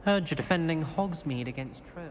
Heard you're defending Hogsmeade against Trill.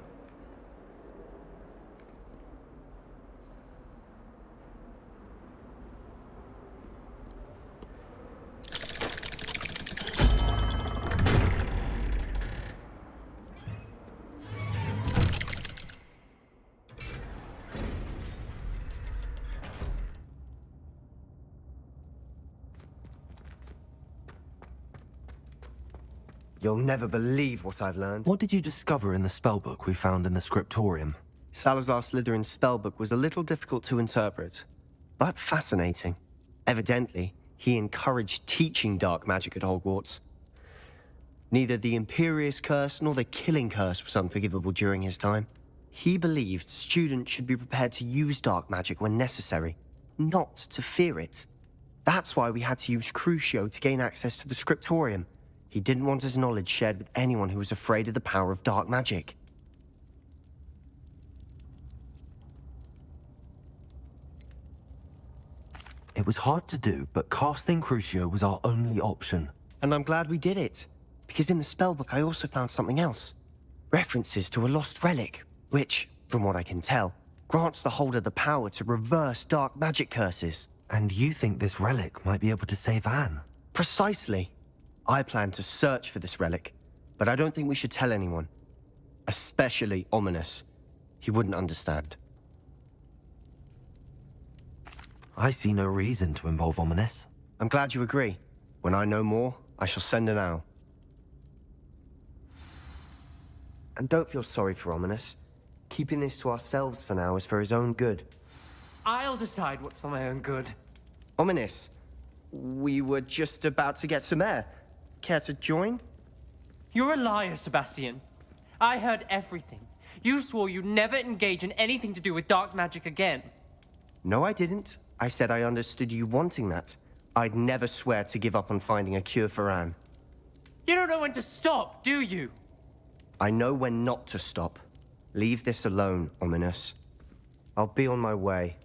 You'll never believe what I've learned. What did you discover in the spellbook we found in the scriptorium? Salazar Slytherin's spellbook was a little difficult to interpret, but fascinating. Evidently, he encouraged teaching dark magic at Hogwarts. Neither the Imperious Curse nor the Killing Curse was unforgivable during his time. He believed students should be prepared to use dark magic when necessary, not to fear it. That's why we had to use Crucio to gain access to the scriptorium. He didn't want his knowledge shared with anyone who was afraid of the power of dark magic. It was hard to do, but casting Crucio was our only option. And I'm glad we did it, because in the spellbook I also found something else. References to a lost relic, which, from what I can tell, grants the holder the power to reverse dark magic curses. And you think this relic might be able to save Anne? Precisely. I plan to search for this relic, but I don't think we should tell anyone. Especially Ominous. He wouldn't understand. I see no reason to involve Ominous. I'm glad you agree. When I know more, I shall send an owl. And don't feel sorry for Ominous. Keeping this to ourselves for now is for his own good. I'll decide what's for my own good. Ominous, we were just about to get some air. Care to join? You're a liar, Sebastian. I heard everything. You swore you'd never engage in anything to do with dark magic again. No, I didn't. I said I understood you wanting that. I'd never swear to give up on finding a cure for Anne. You don't know when to stop, do you? I know when not to stop. Leave this alone, Ominous. I'll be on my way.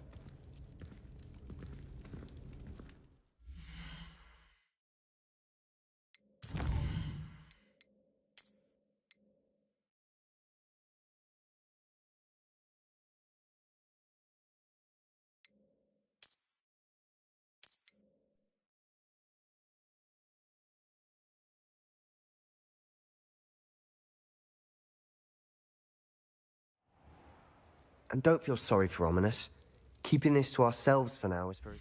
And don't feel sorry for Ominous. Keeping this to ourselves for now is very...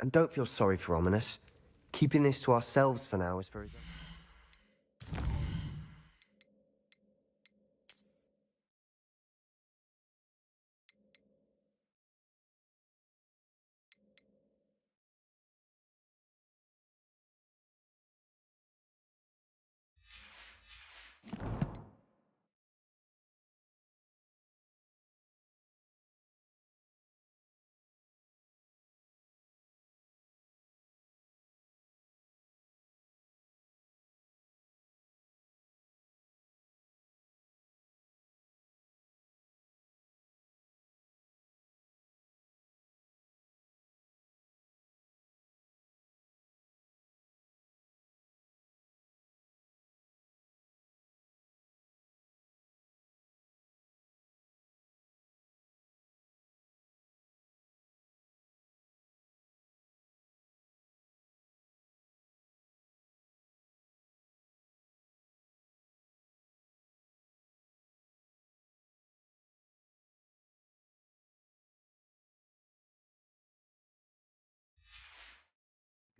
And don't feel sorry for Ominous. Keeping this to ourselves for now is very...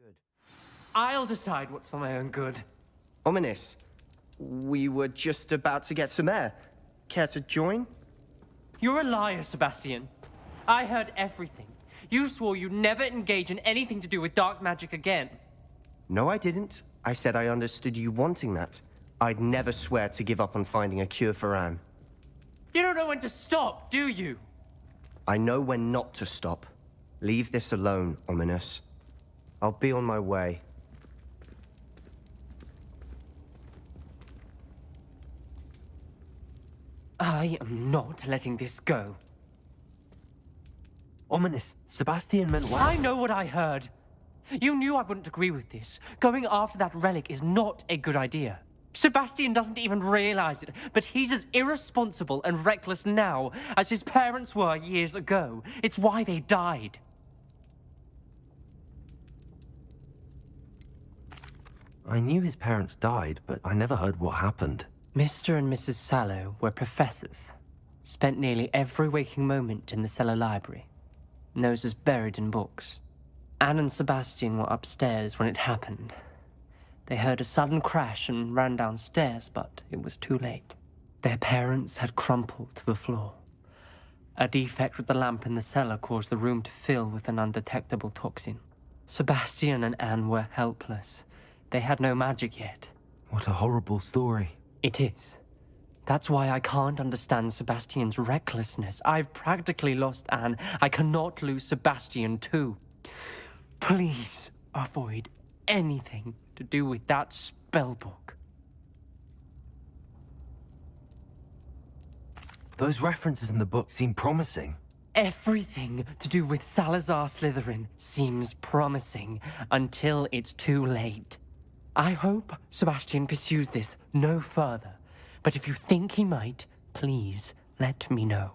Good. I'll decide what's for my own good. Ominous, we were just about to get some air. Care to join? You're a liar, Sebastian. I heard everything. You swore you'd never engage in anything to do with dark magic again. No, I didn't. I said I understood you wanting that. I'd never swear to give up on finding a cure for Anne. You don't know when to stop, do you? I know when not to stop. Leave this alone, Ominous. I'll be on my way. I am not letting this go. Ominous. Sebastian meant well. I know what I heard. You knew I wouldn't agree with this. Going after that relic is not a good idea. Sebastian doesn't even realize it, but he's as irresponsible and reckless now as his parents were years ago. It's why they died. I knew his parents died, but I never heard what happened. Mr. and Mrs. Sallow were professors. Spent nearly every waking moment in the cellar library. Noses buried in books. Anne and Sebastian were upstairs when it happened. They heard a sudden crash and ran downstairs, but it was too late. Their parents had crumpled to the floor. A defect with the lamp in the cellar caused the room to fill with an undetectable toxin. Sebastian and Anne were helpless. They had no magic yet. What a horrible story. It is. That's why I can't understand Sebastian's recklessness. I've practically lost Anne. I cannot lose Sebastian too. Please avoid anything to do with that spellbook. Those references in the book seem promising. Everything to do with Salazar Slytherin seems promising until it's too late. I hope Sebastian pursues this no further, but if you think he might, please let me know.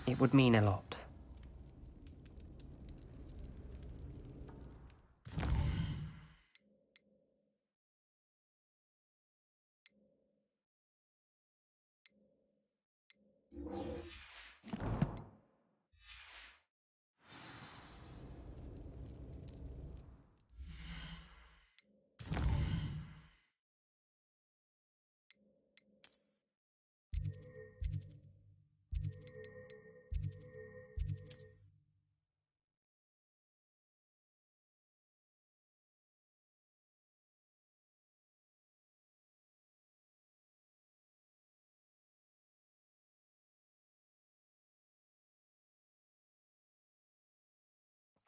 It would mean a lot.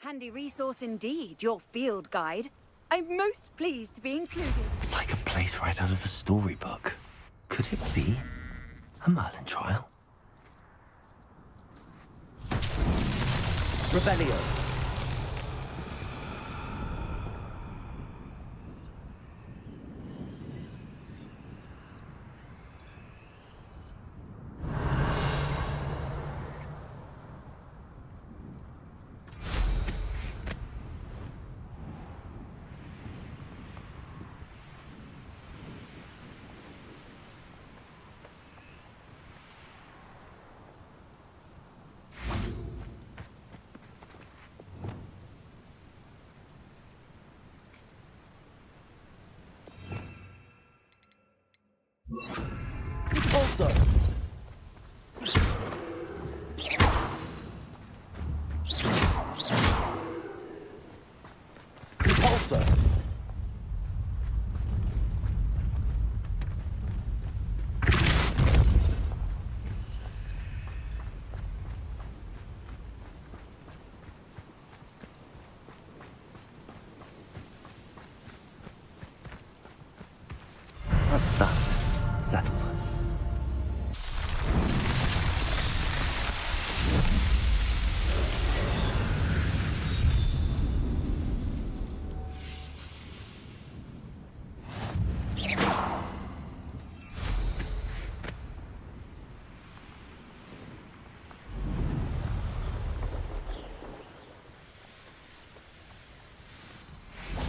Handy resource indeed, your field guide. I'm most pleased to be included. It's like a place right out of a storybook. Could it be a Merlin trial? Rebellion. Also. Repulsor. What's that? Settle.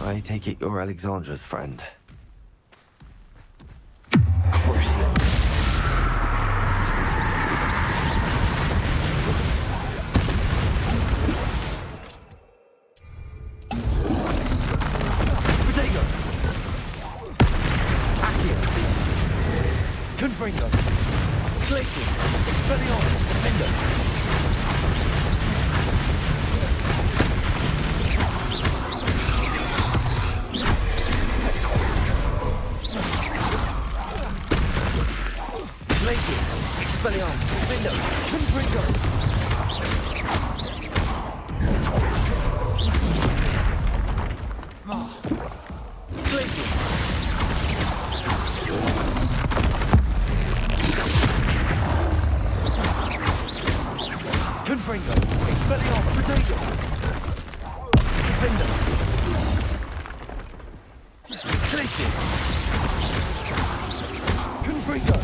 I take it you're Alexandra's friend. Crucial. Potato. Accio. Confringo. Glacius. Expelliarmus. Defender. Expelliarmus, Defender, Confringo. Confringo, Expelliarmus, Potato, Defender, Glacius, Confringo,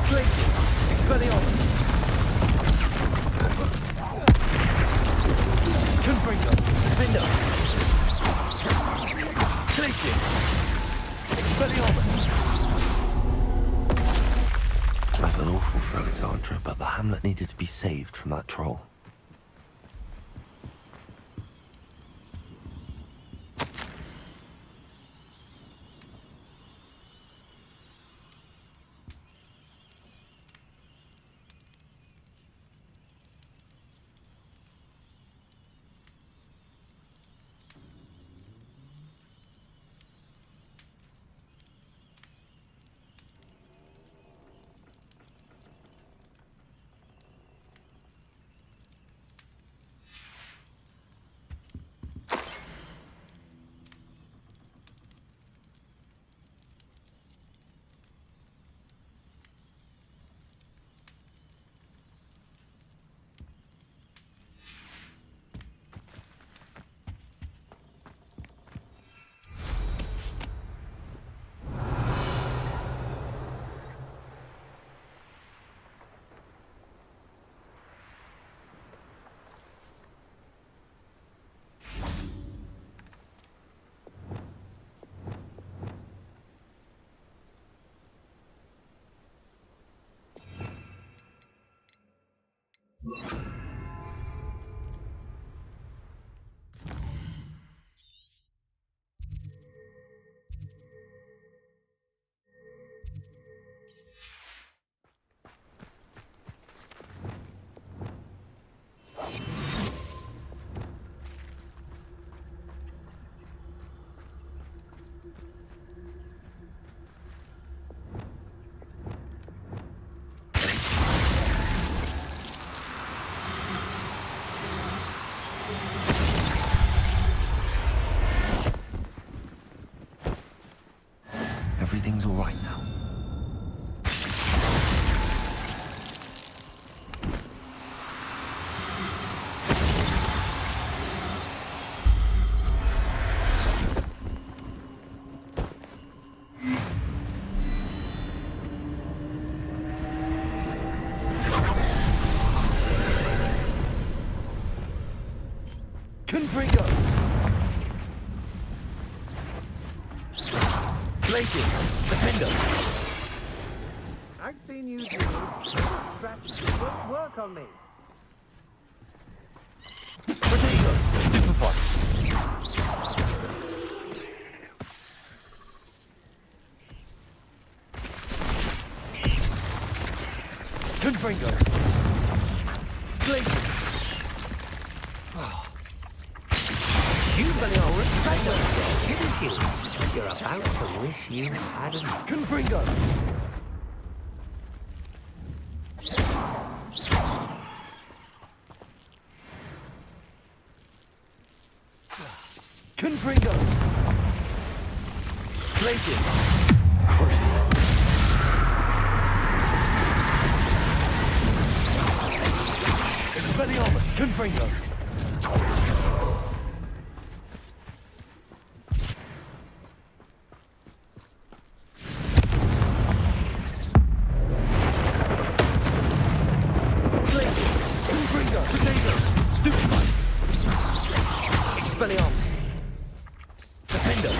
Glacius, Expelliarmus, Confringo, Defender, Glacius, Expelliarmus. I felt awful for Alexandra, but the hamlet needed to be saved from that troll. Everything's all right now. Confringo! Glacius! Defender! I've seen you do strategy. Work on me. Potato! Stupefy! Confringo! Glacius! You really are respectful, didn't you? You're about to wish you hadn't. Confringo! Confringo! Glacius! Crucible! Expelliarmus! Confringo! Expelliarmus! Defender!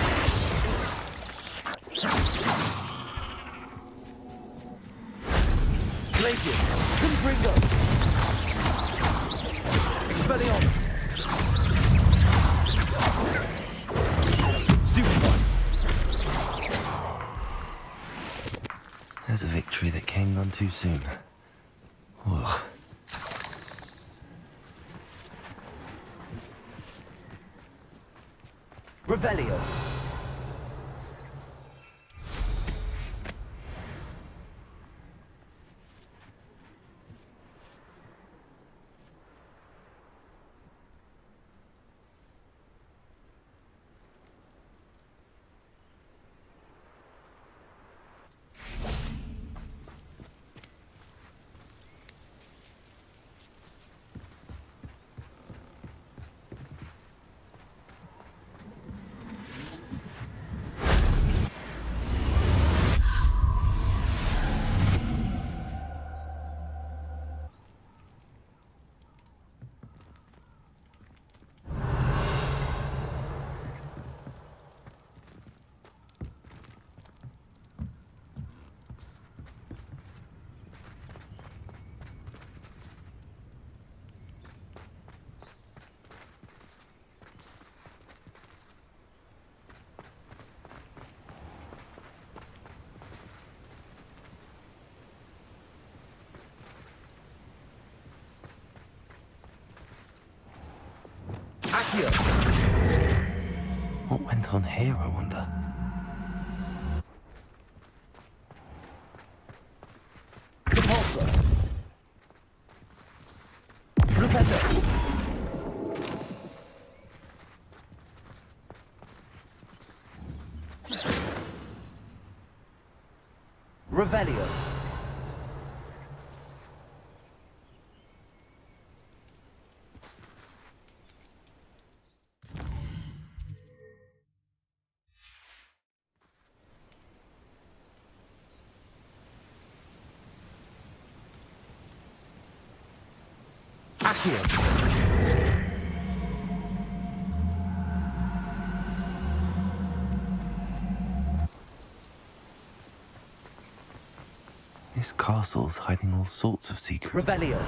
Glacius! Confringo! Expelliarmus! Stupefy! There's a victory that came none too soon. Ugh. Revelio. What went on here, I wonder? Revelio. Accio. This castle's hiding all sorts of secrets. Revelio.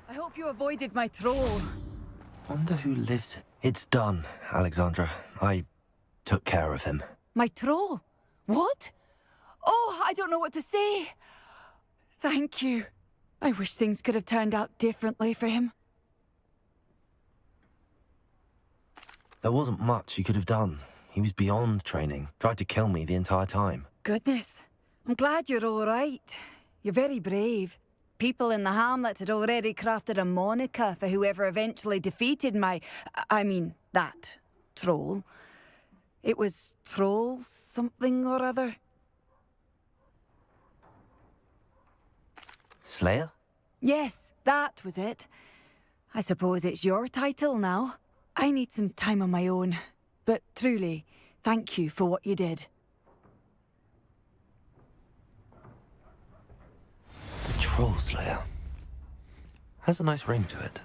I hope you avoided my troll. Wonder who lives it. It's done, Alexandra. I took care of him. My troll? What? Oh, I don't know what to say. Thank you. I wish things could have turned out differently for him. There wasn't much you could have done. He was beyond training. Tried to kill me the entire time. Goodness. I'm glad you're all right. You're very brave. People in the hamlet had already crafted a moniker for whoever eventually defeated that troll. It was Troll something or other. Slayer? Yes, that was it. I suppose it's your title now. I need some time on my own. But truly, thank you for what you did. Troll Slayer. Has a nice ring to it.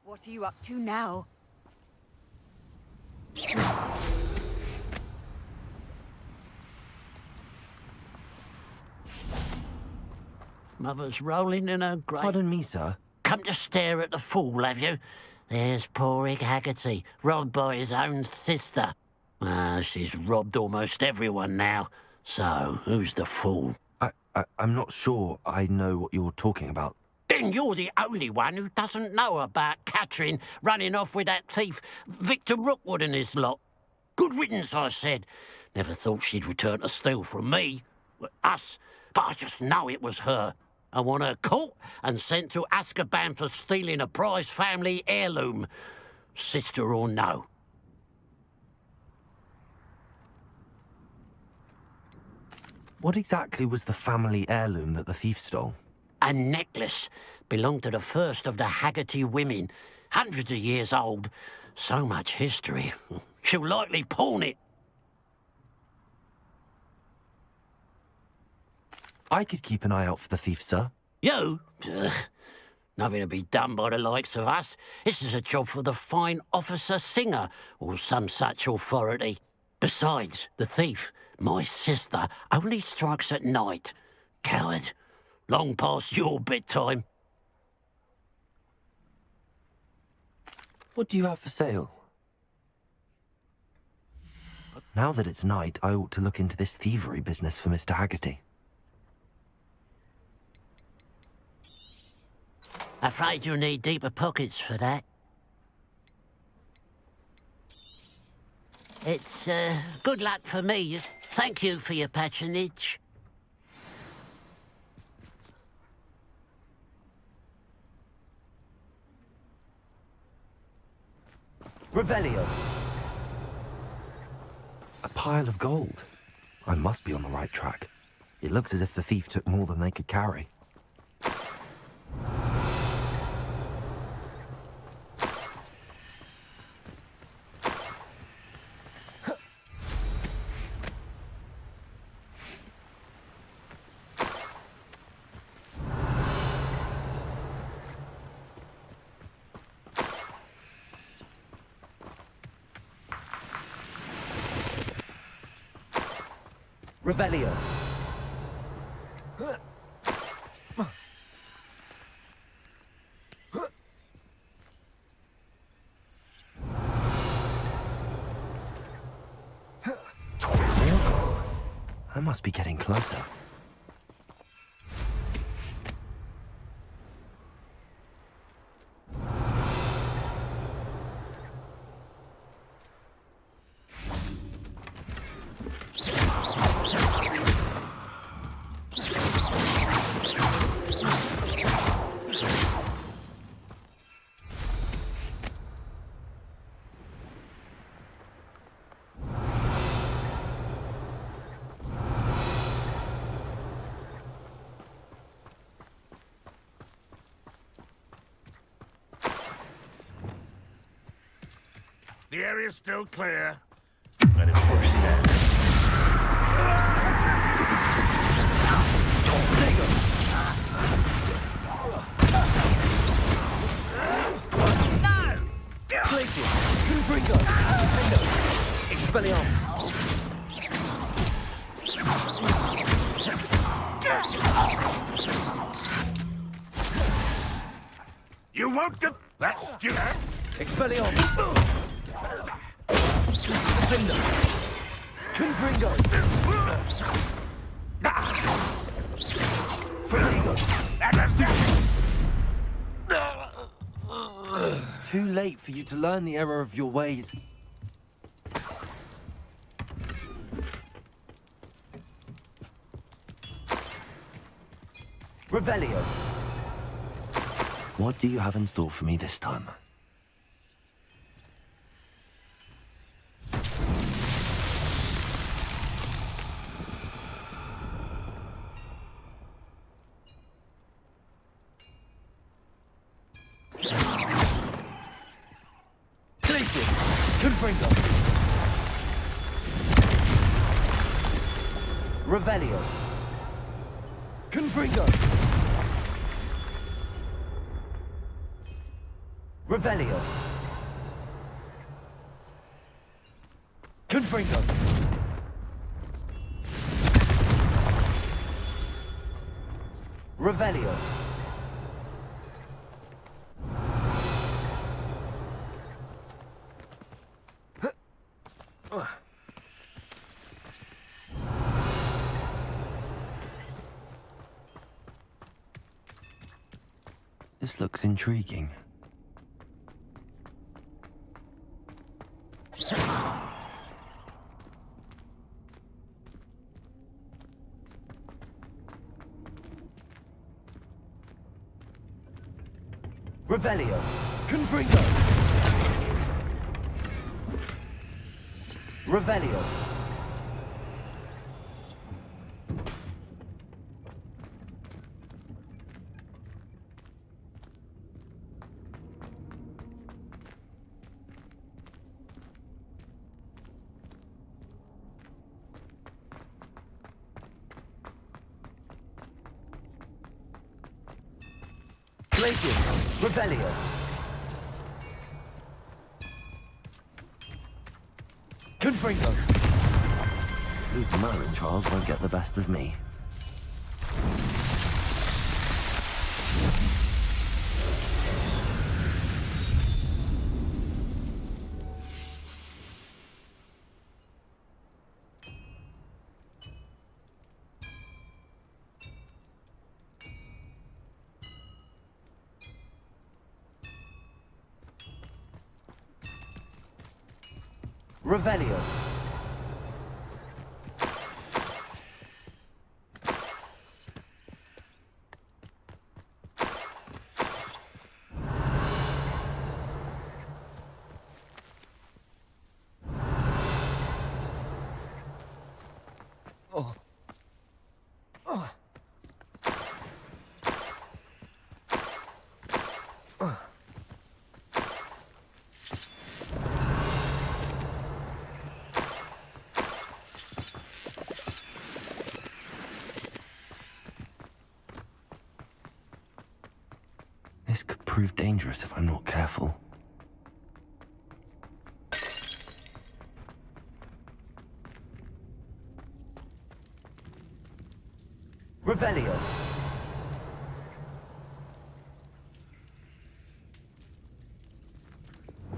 What are you up to now? Mother's rolling in her grave. Pardon me, sir. Come to stare at the fool, have you? There's poor Ig Haggerty, robbed by his own sister. She's robbed almost everyone now. So, who's the fool? I'm not sure I know what you're talking about. Then you're the only one who doesn't know about Catherine running off with that thief Victor Rookwood and his lot. Good riddance, I said. Never thought she'd return to steal from me. Us. But I just know it was her. I want her caught and sent to Azkaban for stealing a prize family heirloom. Sister or no. What exactly was the family heirloom that the thief stole? A necklace belonged to the first of the Haggerty women. Hundreds of years old. So much history. She'll likely pawn it. I could keep an eye out for the thief, sir. You? Ugh. Nothing to be done by the likes of us. This is a job for the fine officer Singer, or some such authority. Besides, the thief, my sister, only strikes at night. Coward. Long past your bedtime. What do you have for sale? Now that it's night, I ought to look into this thievery business for Mr. Haggerty. Afraid you'll need deeper pockets for that. It's, good luck for me. Thank you for your patronage. Revelio. A pile of gold. I must be on the right track. It looks as if the thief took more than they could carry. Revelio. I must be getting closer. The area's still clear. Let it force there. No! Glacius! Confringo! Expelliarmus! You won't get that stupid. Expelliarmus! Confringo! Too late for you to learn the error of your ways. Revelio. What do you have in store for me this time? Confringo. Revelio. Confringo. Revelio. Confringo. Revelio. This looks intriguing. Revelio. Confringo. Revelio. Glacius. Revelio. Confringo. These Merlin trials won't get the best of me. Revelio. This could prove dangerous if I'm not careful. Revelio.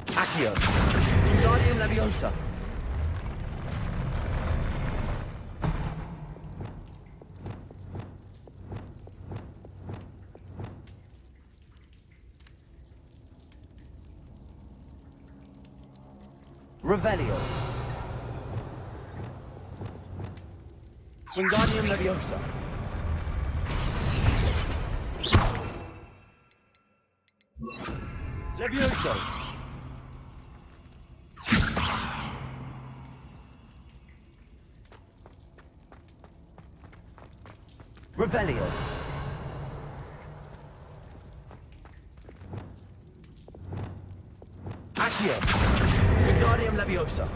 Accio. Wingardium Leviosa. Revelio. Wingardium Leviosa. Levioso. Revelio. Accio. Wingardium Leviosa.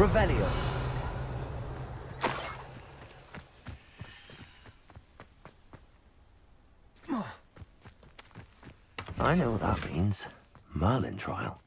Revelio. I know what that means. Merlin trial.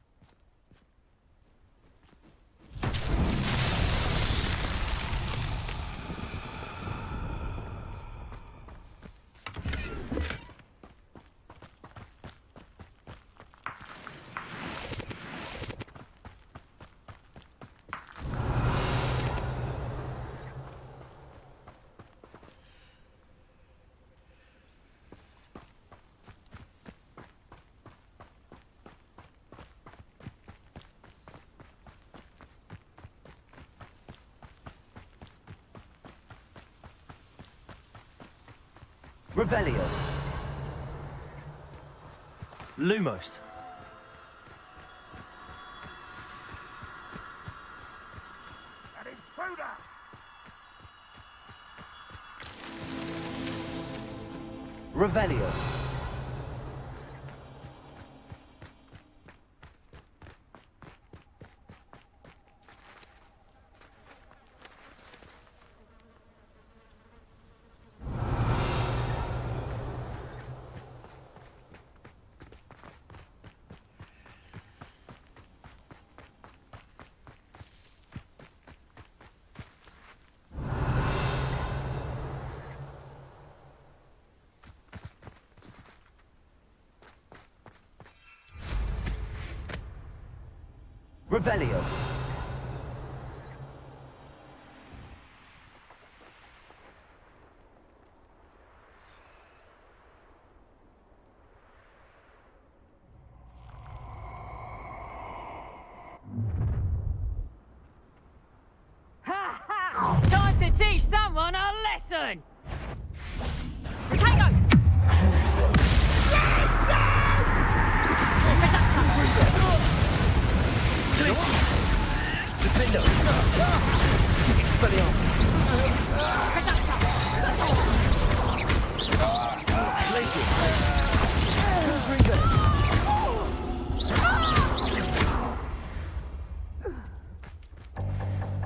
Revelio. Lumos. An intruder! Revelio. Revelio. Time to teach someone a lesson! Potato! Defendo. Expelliarmus. Glacius.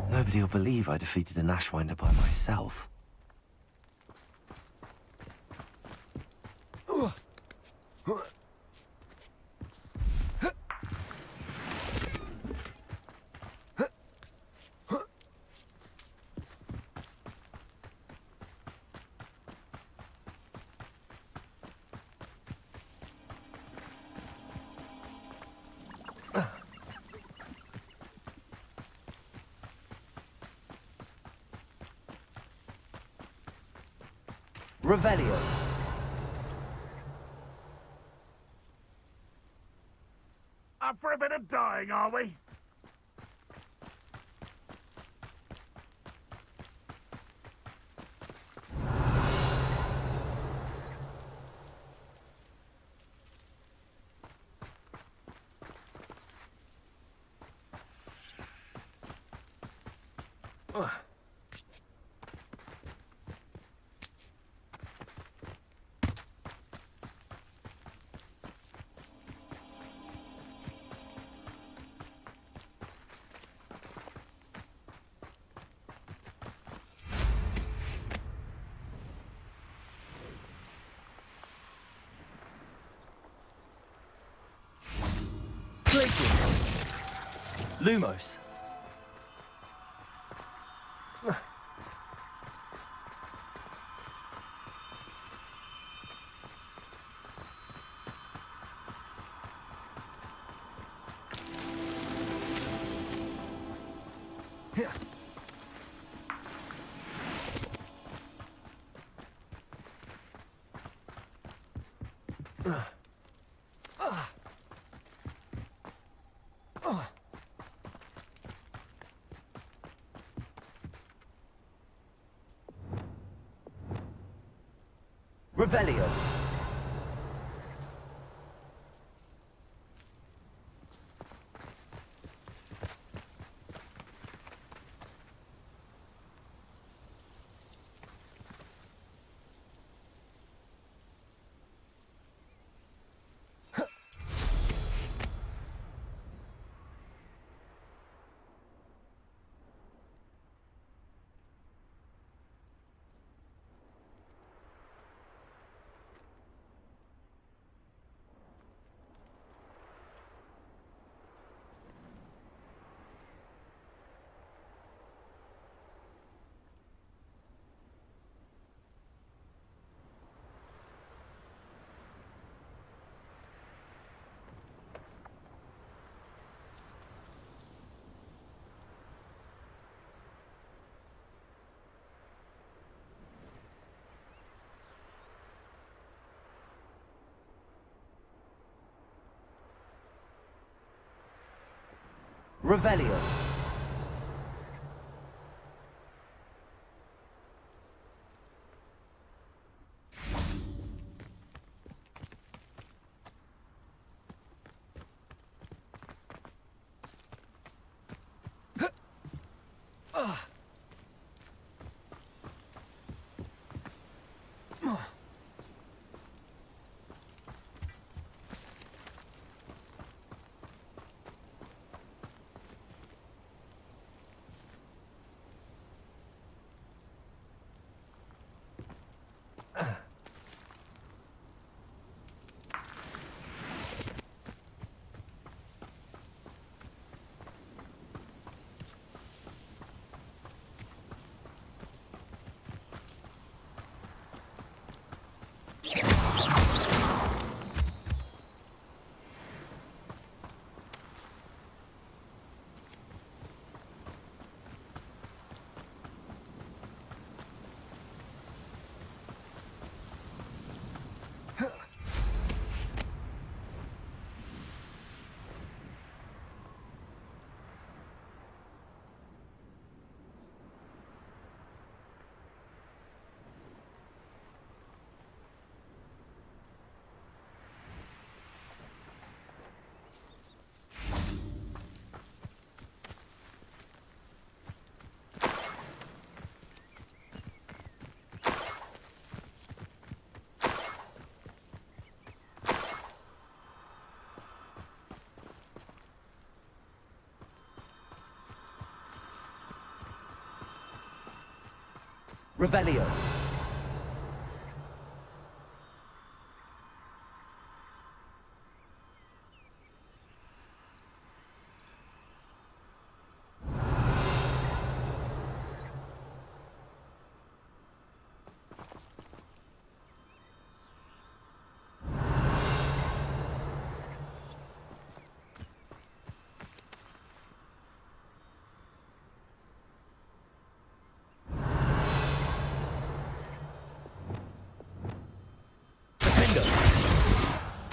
No Nobody will believe I defeated a Nashwinder by myself. Revelio. Up for a bit of dying, are we? Lumos. Revelio. Revelio. Revelio.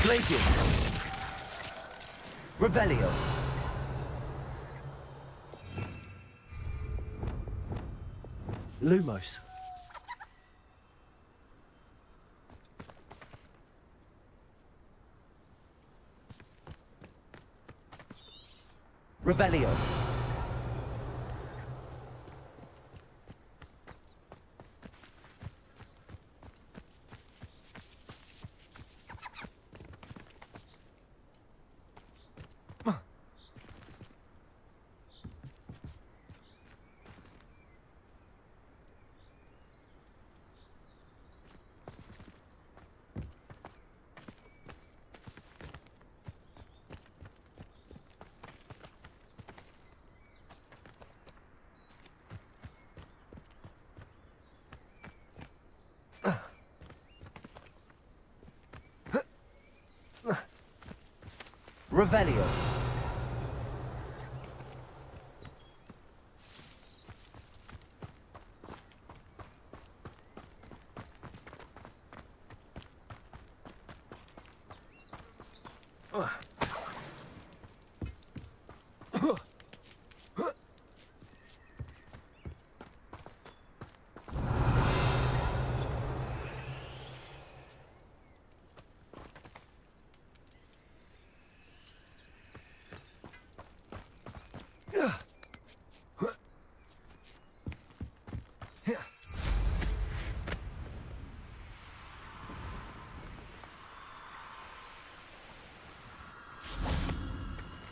Glaciers. Revelio. Lumos. Revelio. Revelio.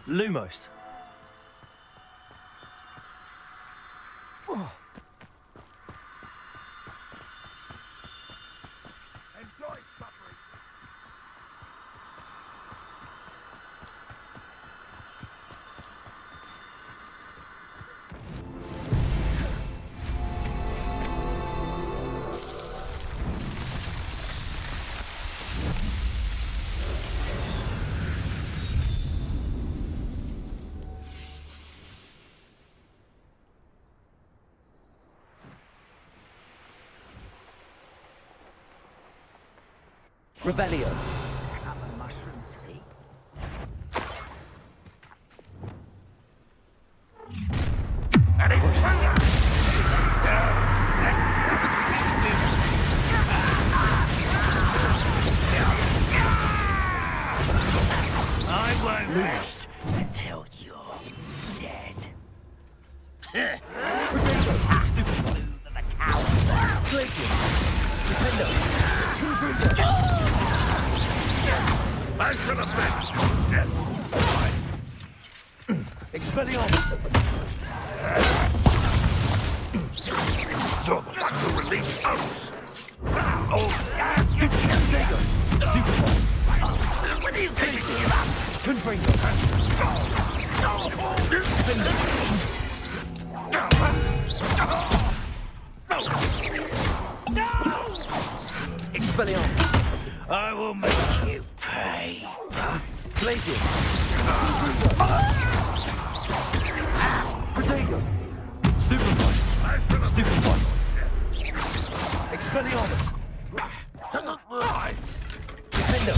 Lumos. Enjoy suffering. Revelio. Have a mushroom tea. I won't rest until you're dead. Glaciers. Defendo. I should have been dead. Expelliarmus. You're the one who released us. Oh, Stupid. Dago. Stupid one. what are you taking up? Confringo. Expelliarmus. I will make you pay. Glaciers. Protego. Stupefy. Stupefy. Expelliarmus. Defendo.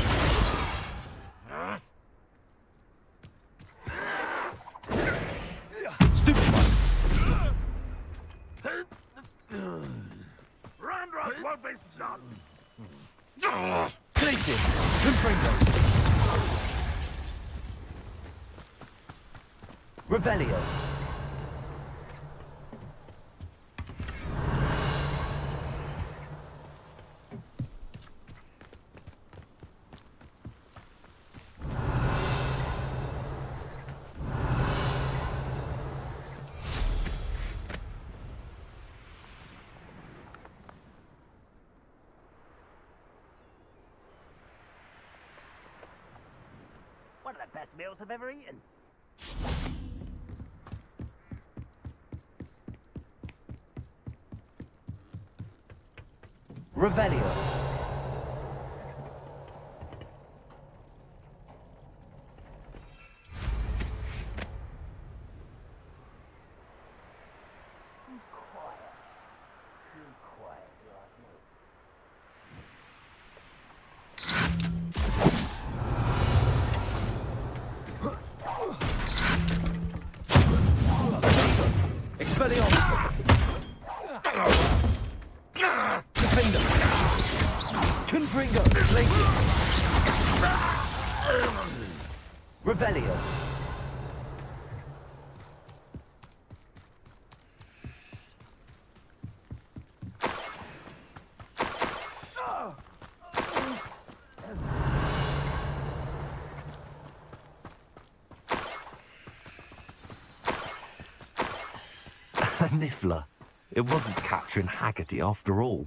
Stupefy. Round won't be done. Glaciers. Confringo. Revelio. of the best meals I've ever eaten. Revelio. Expelliarmus! Defender! Confringo! Glacius! Revelio! A niffler. It wasn't Catherine Haggerty after all.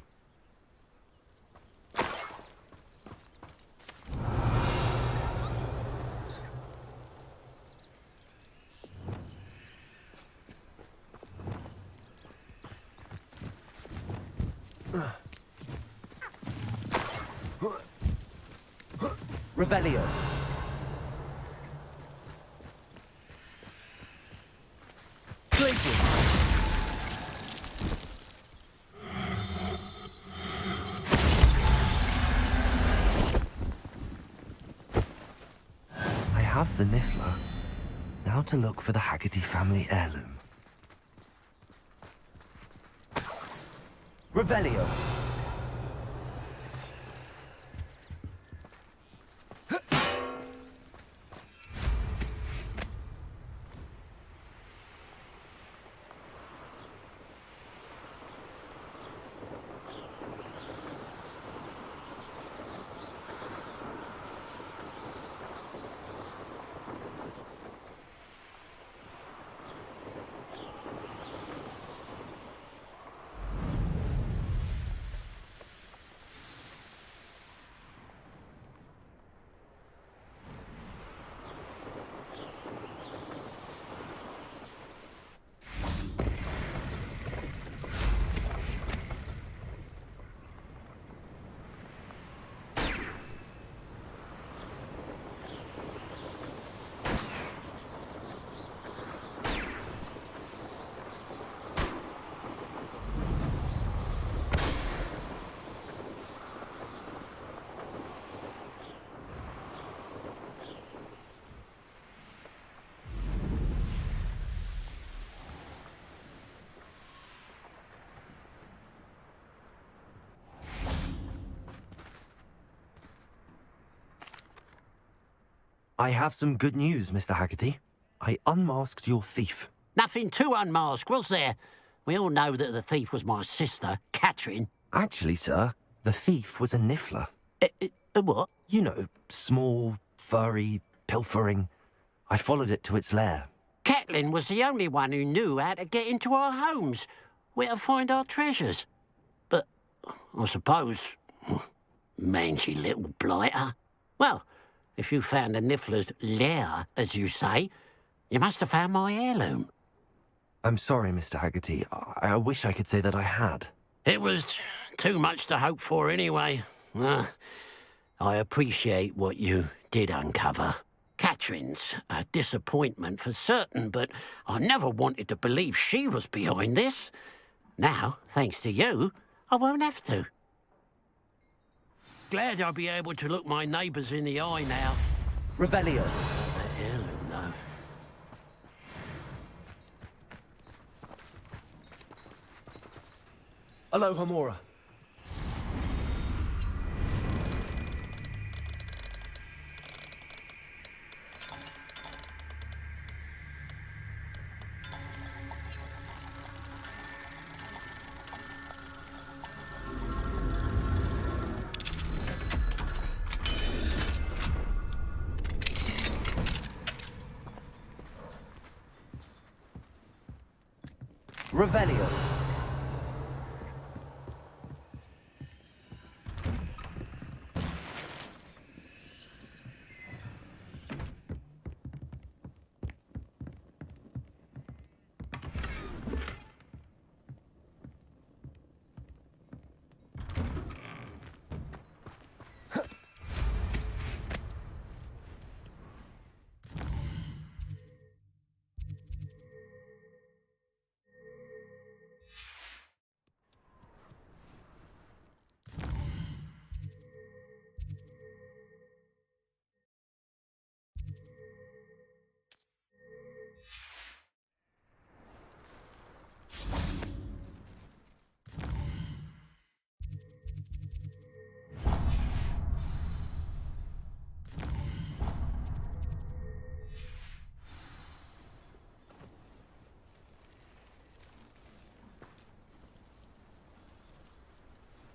Revelio. Glacius! I have the niffler. Now to look for the Haggerty family heirloom. Revelio. I have some good news, Mr. Haggerty. I unmasked your thief. Nothing to unmask, was there? We all know that the thief was my sister, Catherine. Actually, sir, the thief was a niffler. A what? You know, small, furry, pilfering. I followed it to its lair. Catelyn was the only one who knew how to get into our homes, where to find our treasures. But I suppose, mangy little blighter. Well, if you found the niffler's lair, as you say, you must have found my heirloom. I'm sorry, Mr. Haggerty. I wish I could say that I had. It was too much to hope for anyway. I appreciate what you did uncover. Catherine's a disappointment for certain, but I never wanted to believe she was behind this. Now, thanks to you, I won't have to. Glad I'll be able to look my neighbours in the eye now. Revelio. The heirloom, though. Aloha Mora. Revelio.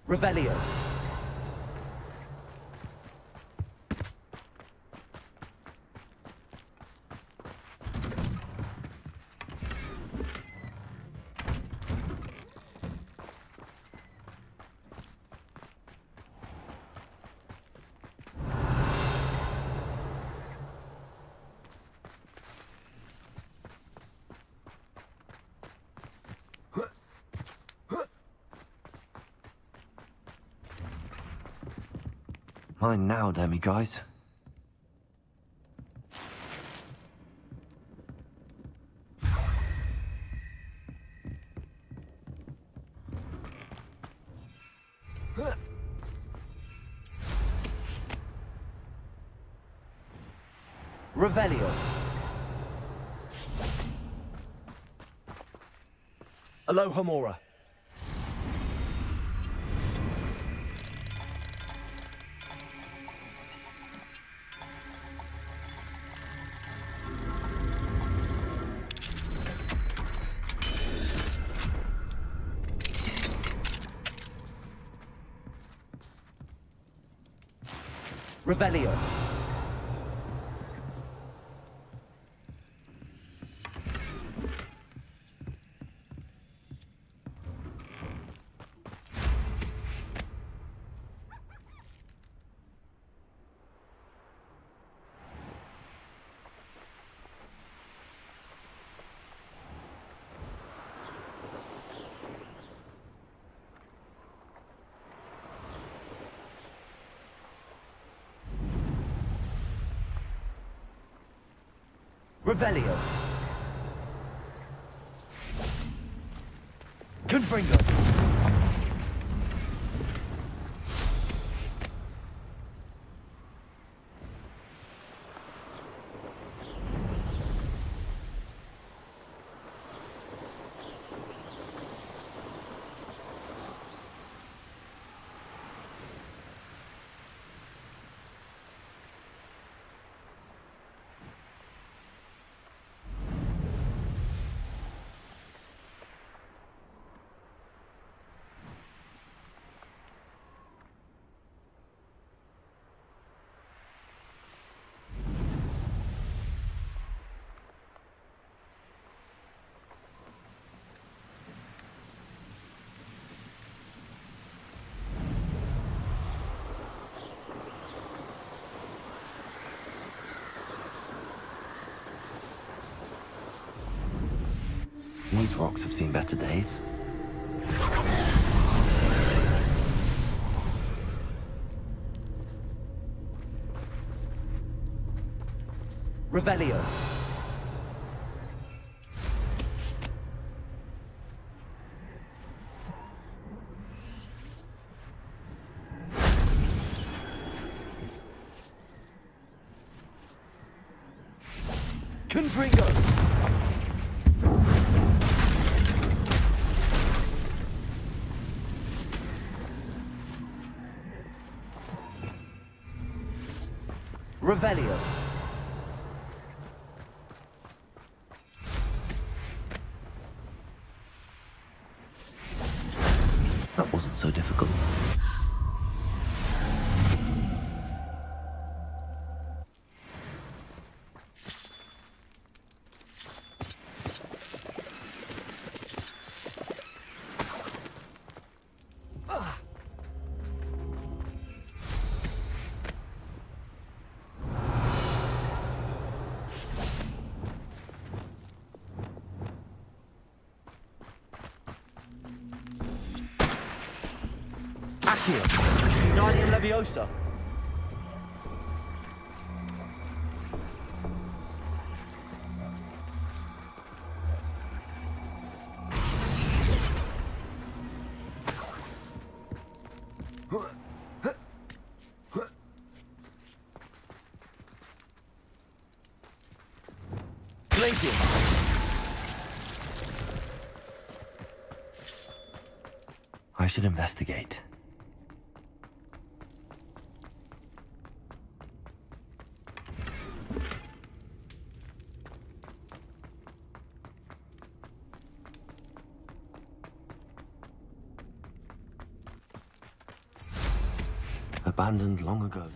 Revelio. Mine now, damn you guys. Revelio. Alohomora. Revelio. Revelio. Confringo. These rocks have seen better days. Revelio. Confringo. Revelio. That wasn't so difficult. Guardian Leviosa. Glacius. I should investigate. Abandoned long ago.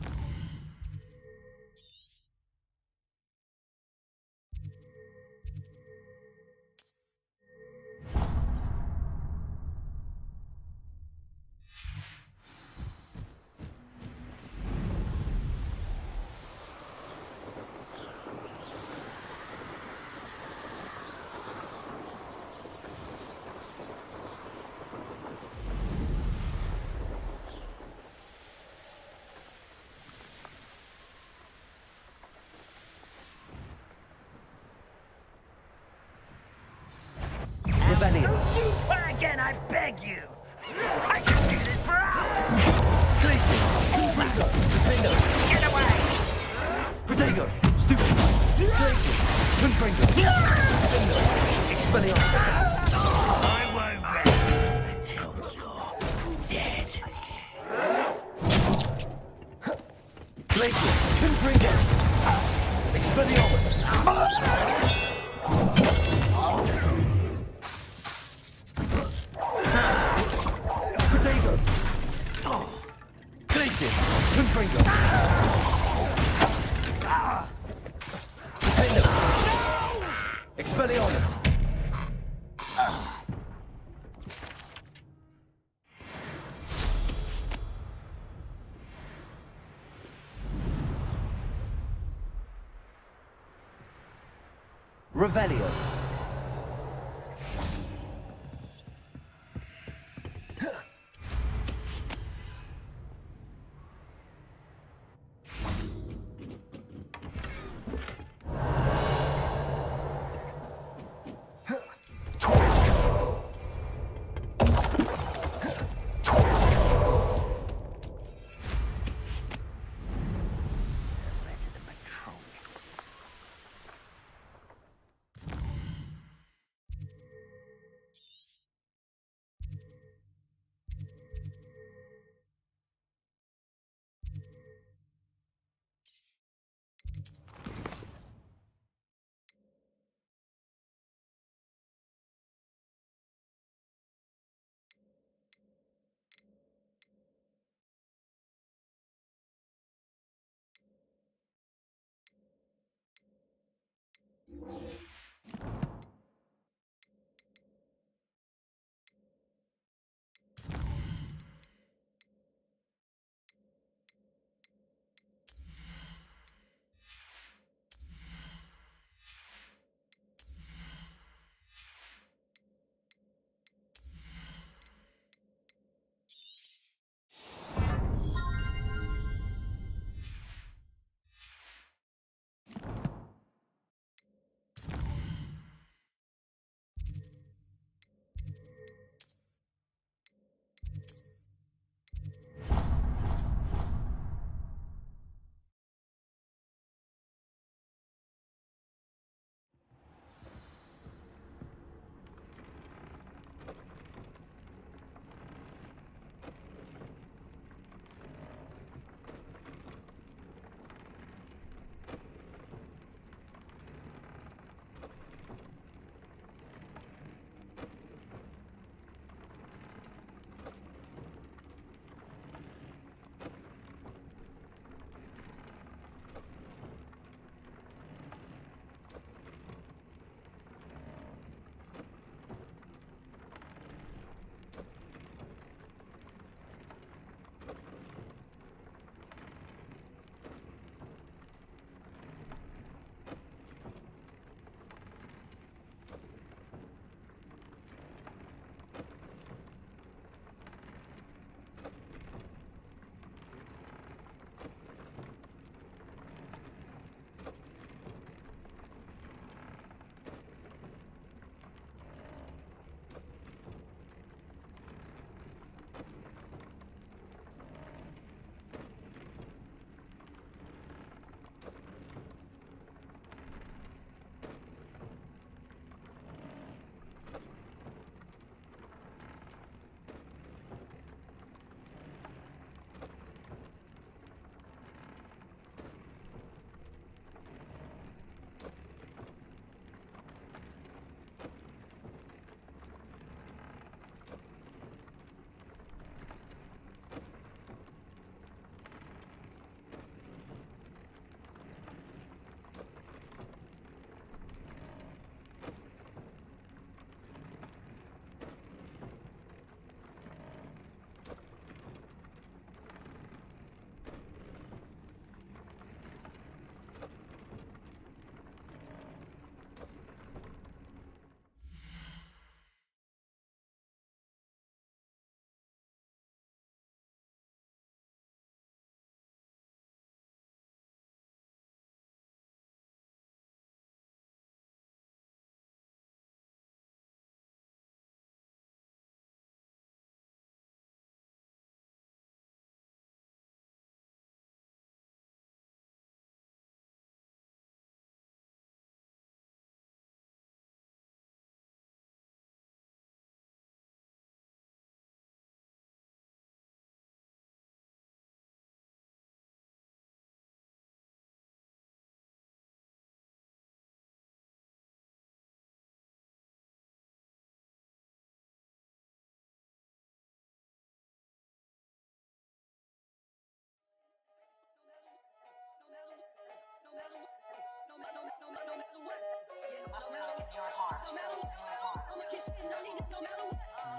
Revelio. You try again, I beg you! I can do this for hours! Glacius. Confringo. Defendo. Get away! Protego. Stupid. Glacius. Confringo. Defendo. Expelliarmus. I won't rest until you're dead. Glacius. Confringo. Expelliarmus. Protego. Glacius. Confringo. Defendo. Expelliarmus. Revelio.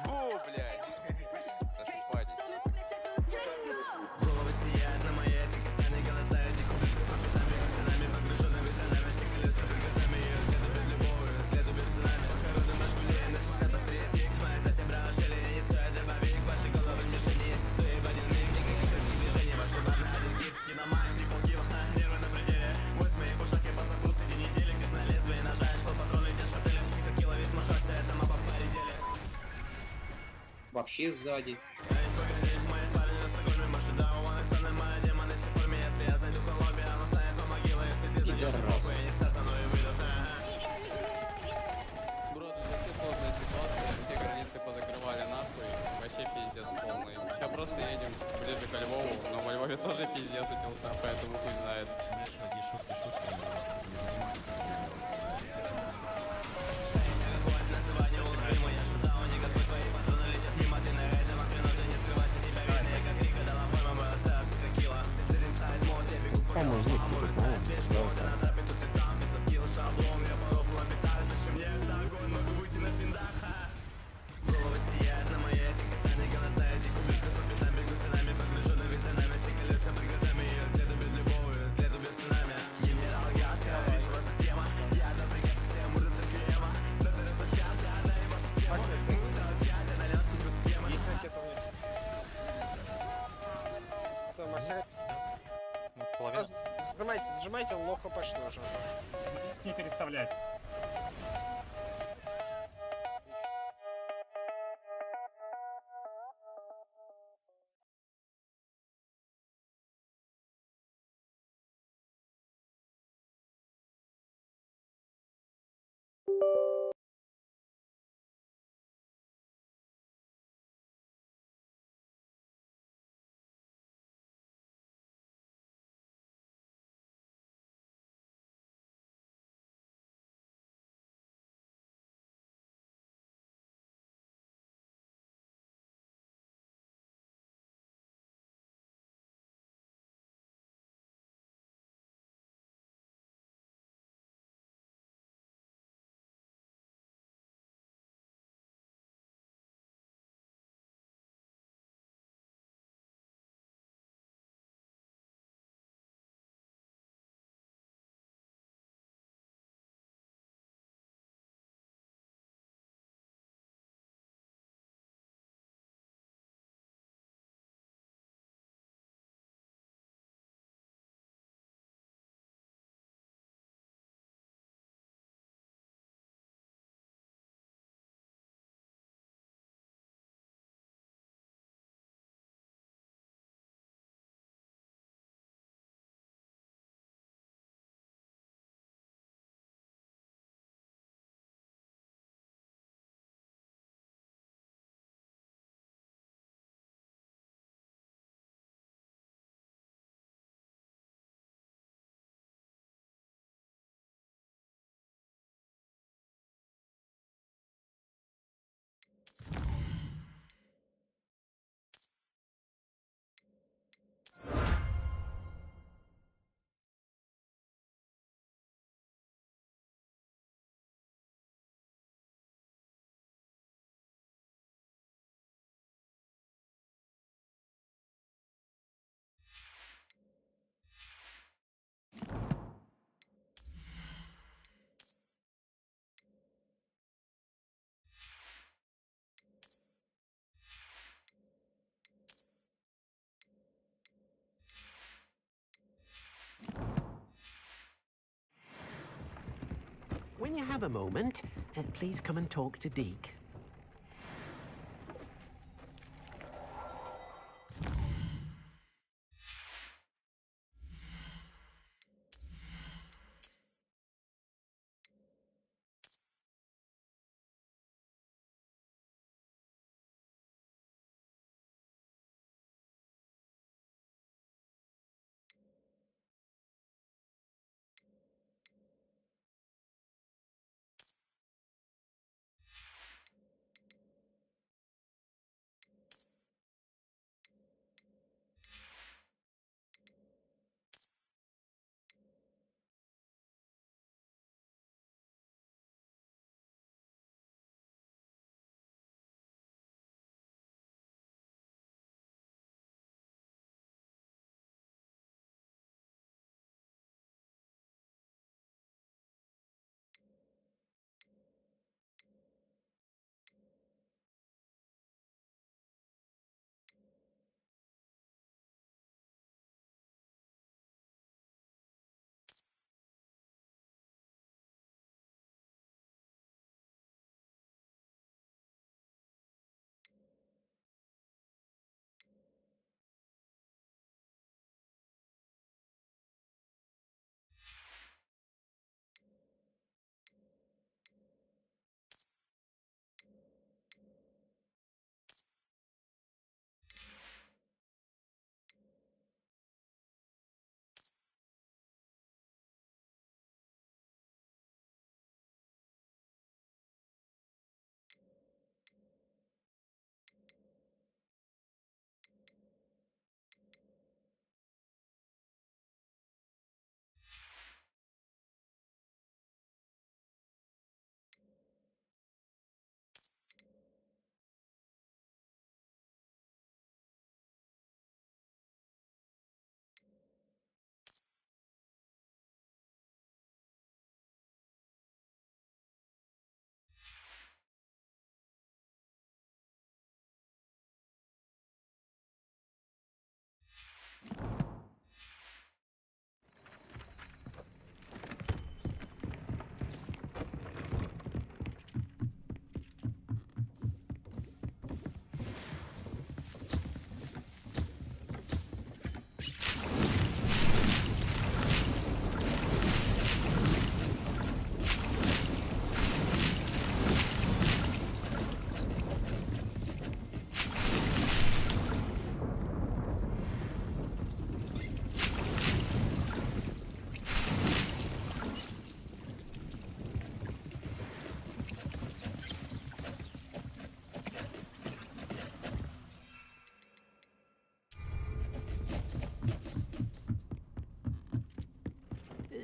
Бу, блядь. Засыпайтесь. Головы сияют на моей, как катание голоса, этих убийств пропитами цунами, погруженными в занавес, колеса приказами, ее взгляду без любови, взгляду без цунами. Похороны машкулей, на часа быстрее тик, моя тася брашили, не стоит добавить к вашей головы мишени, если стоит в один миг, никаких резких движений, ваш выбор на один хит, киномайк, трипл килл, нервы на пределе, вось в моих ушах, я позабыл среди недели, как на лезвие ножа, школ патроны, те шатели, психокилла, весь мушался, это маба поредели. Вообще сзади. Бро, тут вообще сложная ситуация, все границы позакрывали нахуй, вообще пиздец полный. Сейчас просто едем ближе к Львову, но во Львове тоже пиздец начался, поэтому хуй знает. Зажимайте, он лох хпшный уже. Не переставлять. When you have a moment, please come and talk to Deke.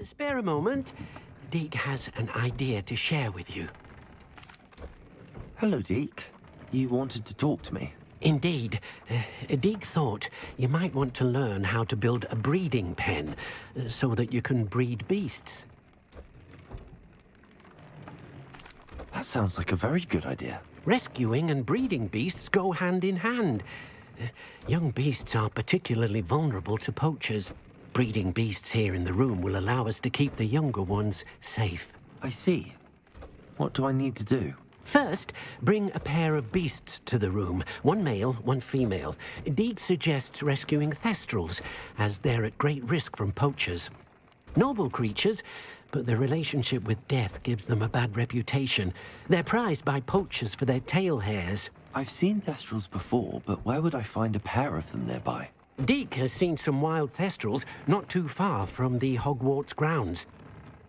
Spare a moment. Deke has an idea to share with you. Hello, Deke. You wanted to talk to me? Indeed. Deke thought you might want to learn how to build a breeding pen so that you can breed beasts. That sounds like a very good idea. Rescuing and breeding beasts go hand in hand. Young beasts are particularly vulnerable to poachers. Breeding beasts here in the room will allow us to keep the younger ones safe. I see. What do I need to do? First, bring a pair of beasts to the room. One male, one female. Deke suggests rescuing thestrals, as they're at great risk from poachers. Noble creatures, but their relationship with death gives them a bad reputation. They're prized by poachers for their tail hairs. I've seen thestrals before, but where would I find a pair of them nearby? Deke has seen some wild thestrals not too far from the Hogwarts grounds.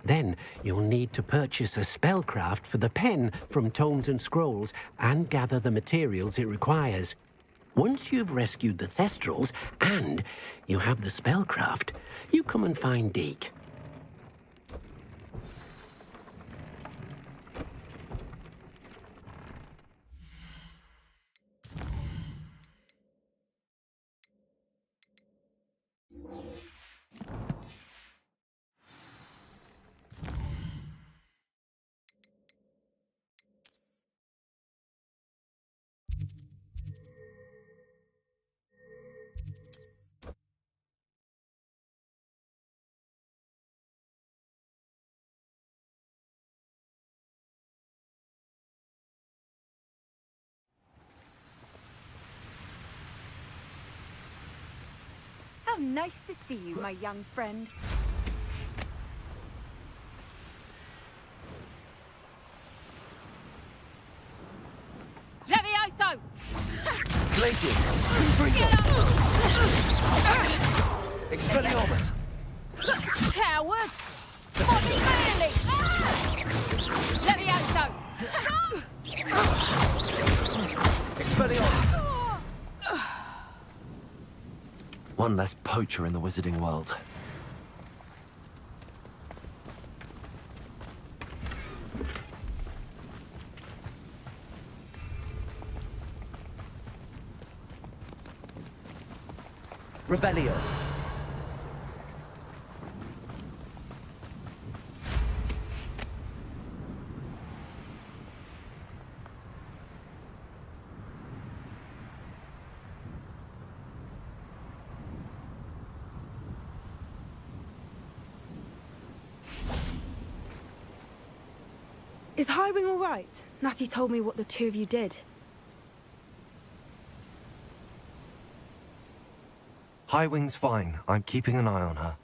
Then you'll need to purchase a spellcraft for the pen from Tomes and Scrolls and gather the materials it requires. Once you've rescued the thestrals and you have the spellcraft, you come and find Deke. How nice to see you, my young friend. Levioso! Glaciers! Confringo! Expelliarmus! Coward! Bobby Bailey! Levioso! Expelliarmus! One less poacher in the wizarding world. Revelio. Is Highwing all right? Natty told me what the two of you did. Highwing's fine. I'm keeping an eye on her.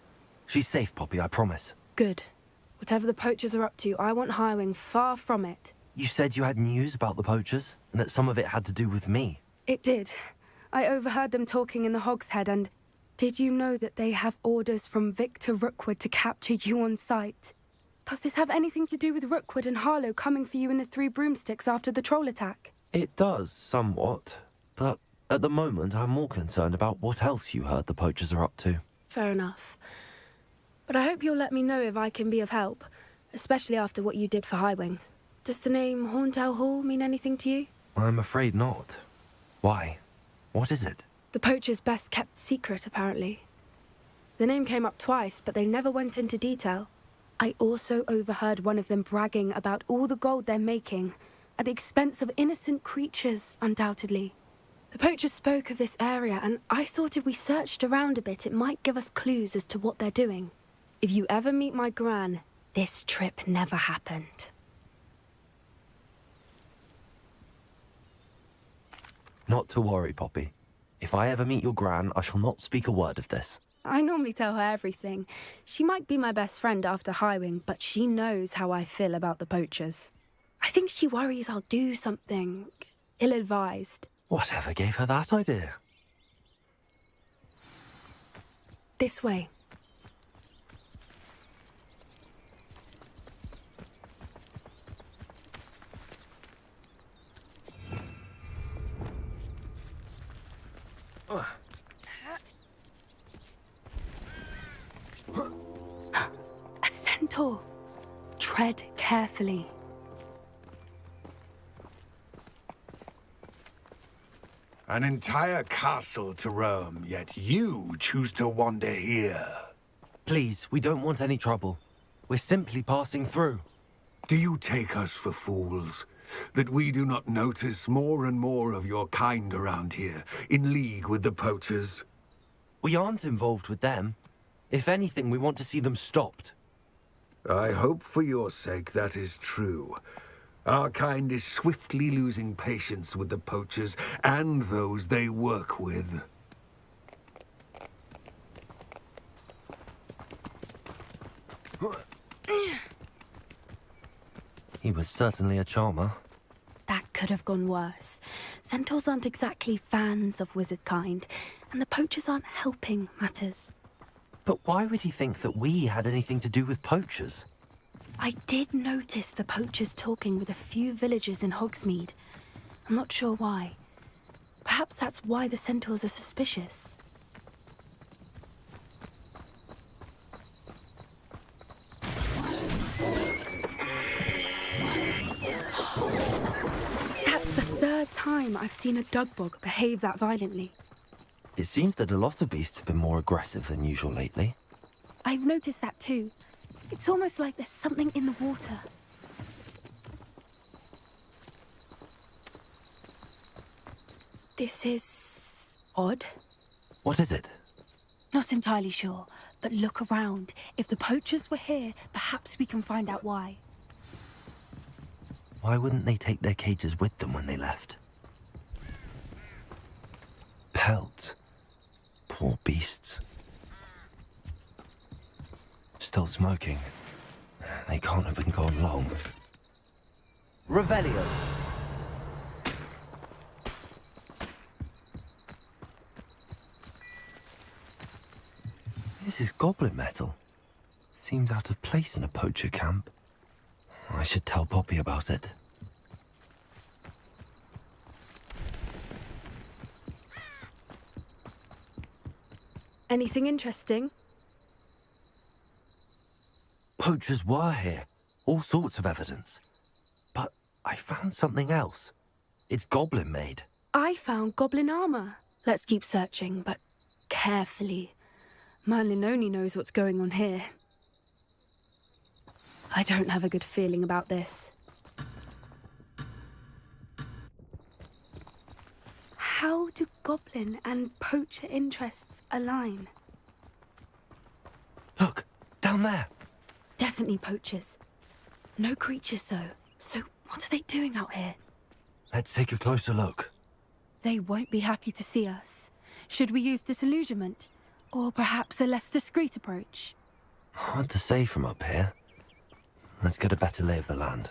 She's safe, Poppy, I promise. Good. Whatever the poachers are up to, I want Highwing far from it. You said you had news about the poachers, and that some of it had to do with me. It did. I overheard them talking in the Hogshead, and did you know that they have orders from Victor Rookwood to capture you on sight? Does this have anything to do with Rookwood and Harlow coming for you in the Three Broomsticks after the troll attack? It does, somewhat. But at the moment, I'm more concerned about what else you heard the poachers are up to. Fair enough. But I hope you'll let me know if I can be of help, especially after what you did for Highwing. Does the name Horntail Hall mean anything to you? I'm afraid not. Why? What is it? The poachers' best-kept secret, apparently. The name came up twice, but they never went into detail. I also overheard one of them bragging about all the gold they're making, at the expense of innocent creatures, undoubtedly. The poachers spoke of this area, and I thought if we searched around a bit, it might give us clues as to what they're doing. If you ever meet my gran, this trip never happened. Not to worry, Poppy. If I ever meet your gran, I shall not speak a word of this. I normally tell her everything. She might be my best friend after Highwing, but she knows how I feel about the poachers. I think she worries I'll do something ill-advised. Whatever gave her that idea? This way. A centaur. Tread carefully. An entire castle to roam, yet you choose to wander here. Please, we don't want any trouble. We're simply passing through. Do you take us for fools? That we do not notice more and more of your kind around here, in league with the poachers? We aren't involved with them. If anything, we want to see them stopped. I hope for your sake that is true. Our kind is swiftly losing patience with the poachers and those they work with. He was certainly a charmer. That could have gone worse. Centaurs aren't exactly fans of wizard kind, and the poachers aren't helping matters. But why would he think that we had anything to do with poachers? I did notice the poachers talking with a few villagers in Hogsmeade. I'm not sure why. Perhaps that's why the centaurs are suspicious. That's the third time I've seen a dugbog behave that violently. It seems that a lot of beasts have been more aggressive than usual lately. I've noticed that too. It's almost like there's something in the water. This is odd. What is it? Not entirely sure, but look around. If the poachers were here, perhaps we can find out why. Why wouldn't they take their cages with them when they left? Pelts. Poor beasts. Still smoking. They can't have been gone long. Revelio. This is goblin metal. Seems out of place in a poacher camp. I should tell Poppy about it. Anything interesting? Poachers were here. All sorts of evidence. But I found something else. It's goblin made. I found goblin armor. Let's keep searching, but carefully. Merlin only knows what's going on here. I don't have a good feeling about this. How do goblin and poacher interests align? Look, down there. Definitely poachers. No creatures, though. So what are they doing out here? Let's take a closer look. They won't be happy to see us. Should we use disillusionment? Or perhaps a less discreet approach? Hard to say from up here. Let's get a better lay of the land.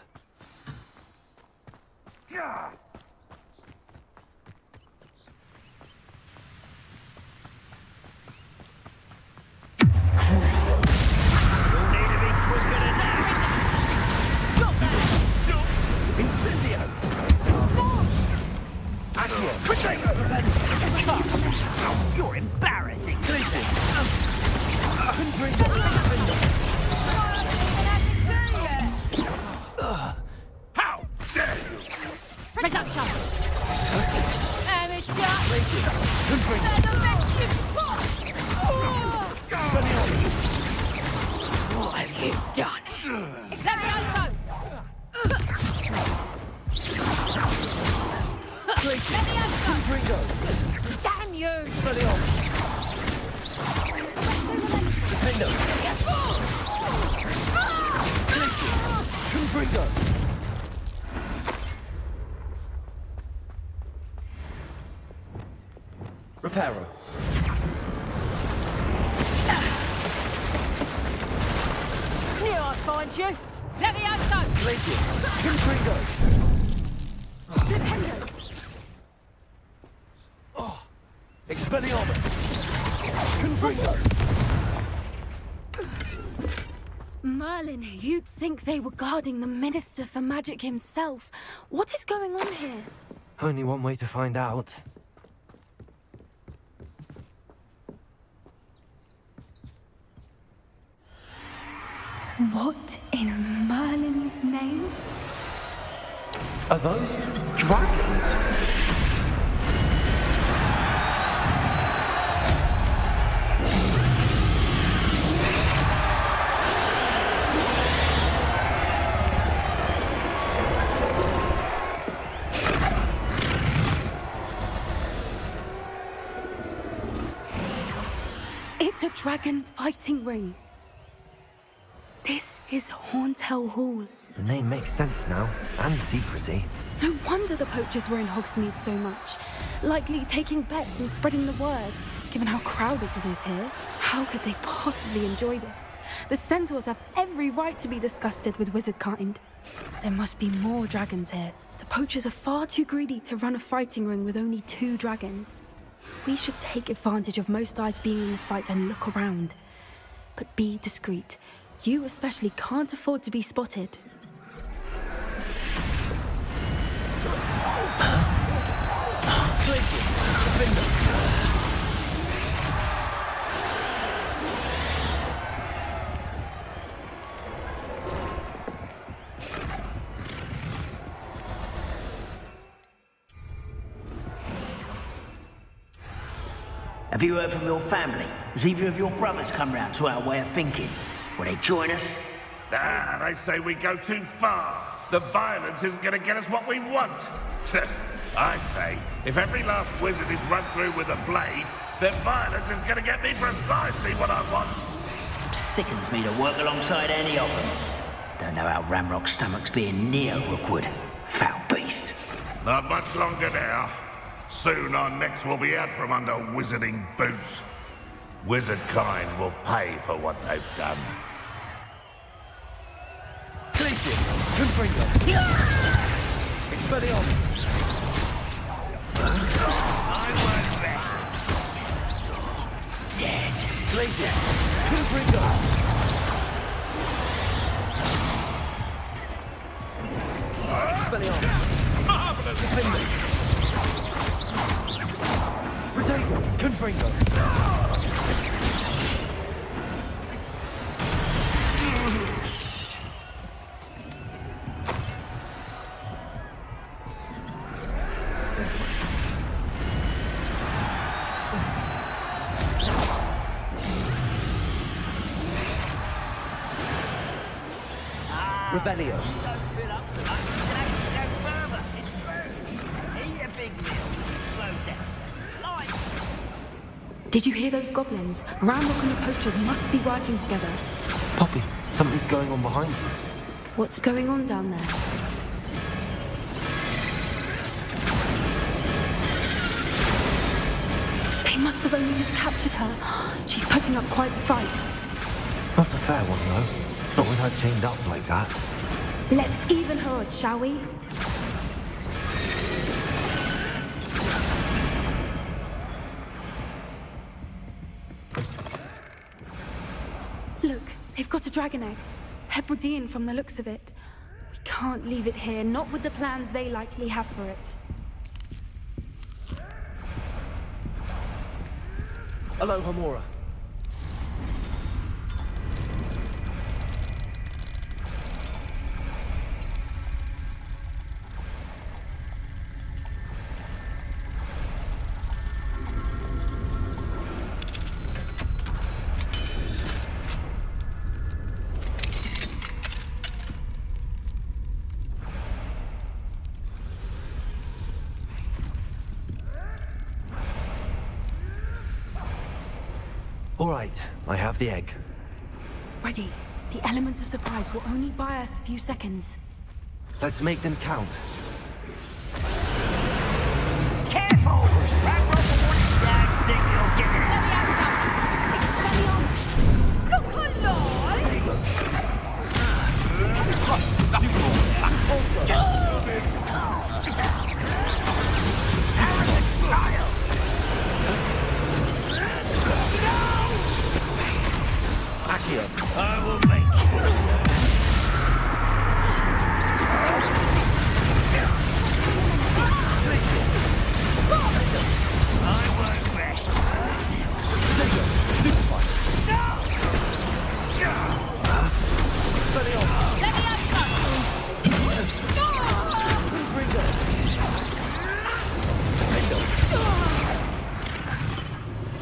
You're embarrassing. How dare you! Reduction! Amateur! What have you done? Levioso! Levioso! Damn you! Reparo. Knew I'd find you! Levioso! Flipendo! Expelliarmus! Merlin, you'd think they were guarding the Minister for Magic himself. What is going on here? Only one way to find out. What in Merlin's name? Are those dragons? It's a dragon fighting ring. This is Hauntel Hall. The name makes sense now, and the secrecy. No wonder the poachers were in Hogsmeade so much. Likely taking bets and spreading the word, given how crowded it is here. How could they possibly enjoy this? The centaurs have every right to be disgusted with wizard kind. There must be more dragons here. The poachers are far too greedy to run a fighting ring with only 2 dragons. We should take advantage of most eyes being in the fight and look around. But be discreet. You especially can't afford to be spotted. Have you heard from your family? Has either of your brothers come round to our way of thinking? Will they join us? Ah, they say we go too far. The violence isn't going to get us what we want. I say, if every last wizard is run through with a blade, then violence is going to get me precisely what I want. Sickens me to work alongside any of them. Don't know how Ramrock's stomach's being near Rookwood. Foul beast. Not much longer now. Soon our necks will be out from under wizarding boots. Wizard kind will pay for what they've done. Glacius, Confringo. Expelliarmus. I work best. Dead. Glacius, Confringo. Expelliarmus. Marvelous. Defender. Protego, Confringo. Revelio. Did you hear those goblins? Ramrock and the poachers must be working together. Poppy, something's going on behind you. What's going on down there? They must have only just captured her. She's putting up quite the fight. Not a fair one, though. Not with her chained up like that. Let's even her odds, shall we? Look, they've got a dragon egg. Hebridean from the looks of it. We can't leave it here, not with the plans they likely have for it. Hello, Hamora. All right, I have the egg. Ready. The element of surprise will only buy us a few seconds. Let's make them count. Careful! Ramrock will want it down, think you'll get it. Expelliarmus! Look alive! I will make you. I work best. Stupefy. No!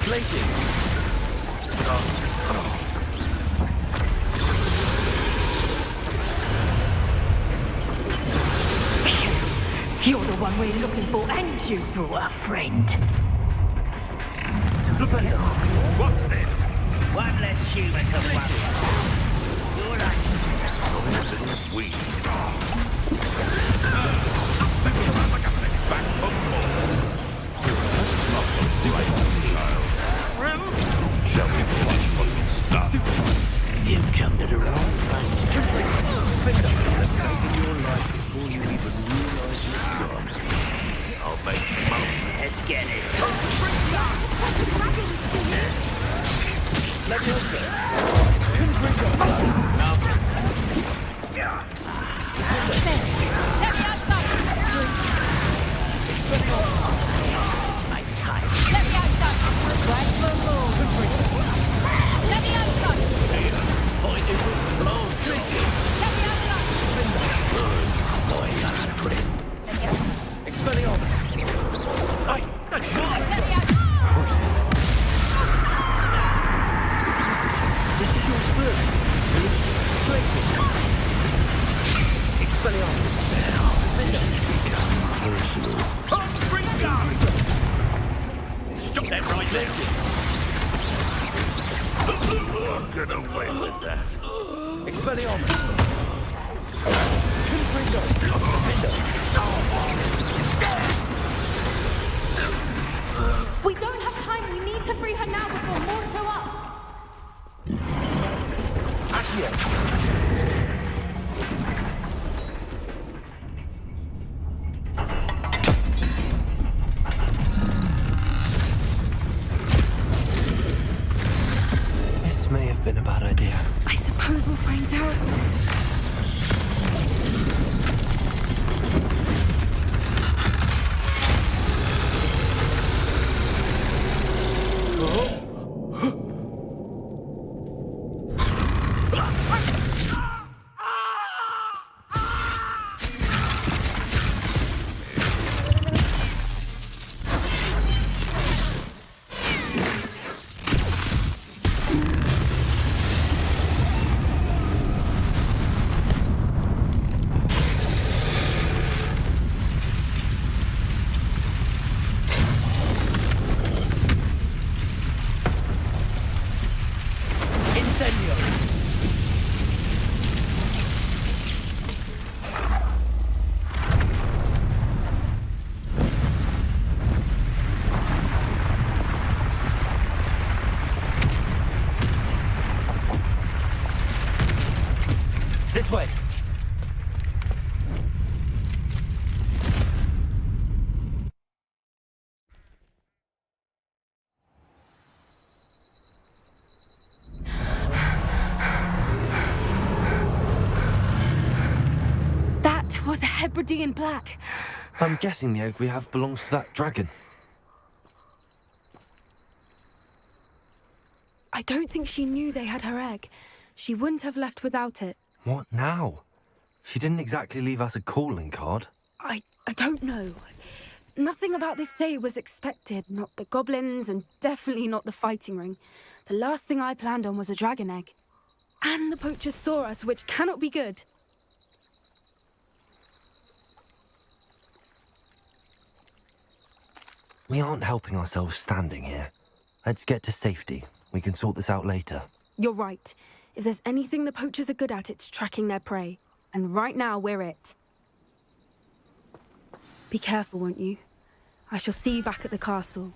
You're the one we're looking for, and you brought a friend. What's this? One less human to worry. You're like Weed. Back for more. Shall we watch what we start? You come to the wrong place. Taking your life before you even realise you're gone. I'll make them up. let's get this. Let go, sir. It's my time. Stop that right there. Get away with that. We don't have time. We need to free her now before more show up. This may have been a bad idea. I suppose we'll find out. This way. That was a Hebridean black. I'm guessing the egg we have belongs to that dragon. I don't think she knew they had her egg. She wouldn't have left without it. What now? She didn't exactly leave us a calling card. I don't know. Nothing about this day was expected. Not the goblins, and definitely not the fighting ring. The last thing I planned on was a dragon egg. And the poachers saw us, which cannot be good. We aren't helping ourselves standing here. Let's get to safety. We can sort this out later. You're right. If there's anything the poachers are good at, it's tracking their prey. And right now, we're it. Be careful, won't you? I shall see you back at the castle.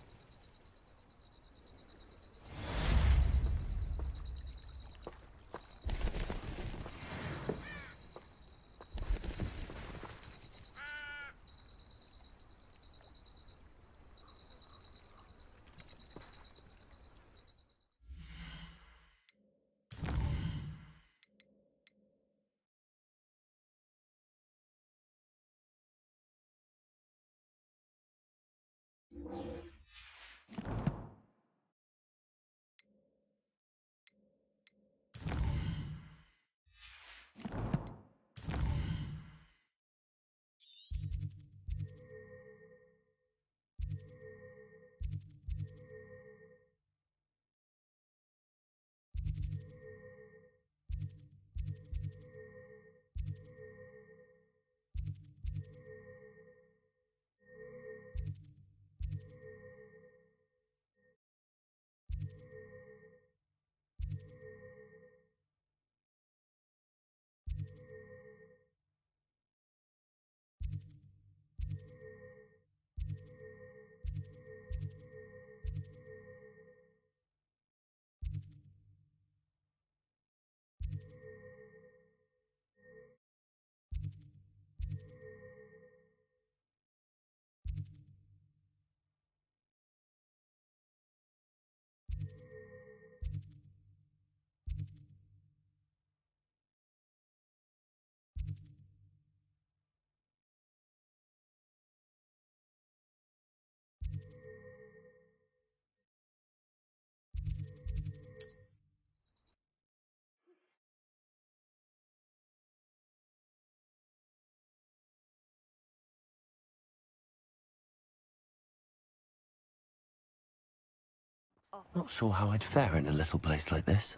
Not sure how I'd fare in a little place like this.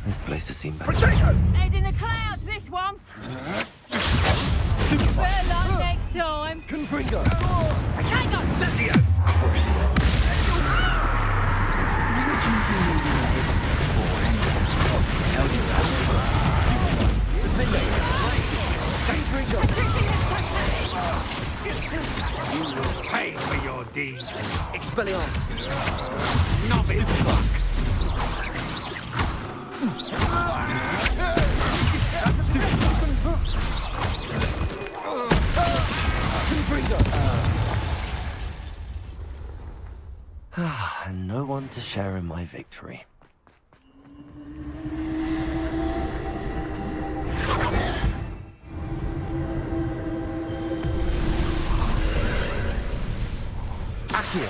This place has seen better. Head in the clouds, this one. Furlong next time. Confringo! Protego! Crucio! You will pay for your deeds. Expelliarmus! Novice buck! And no one to share in my victory. Accio!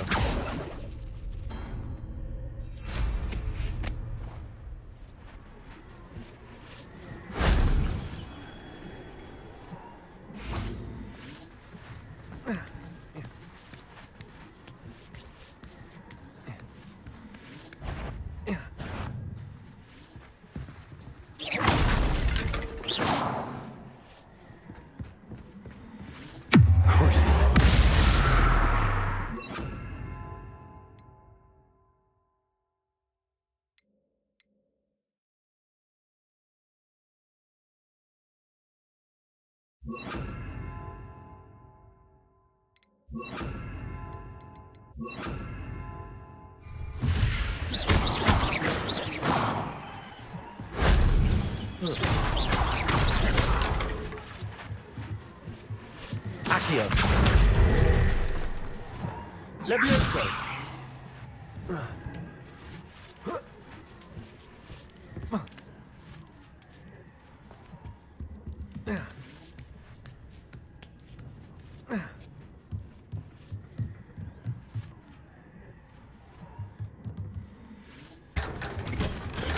Accio! Levioso!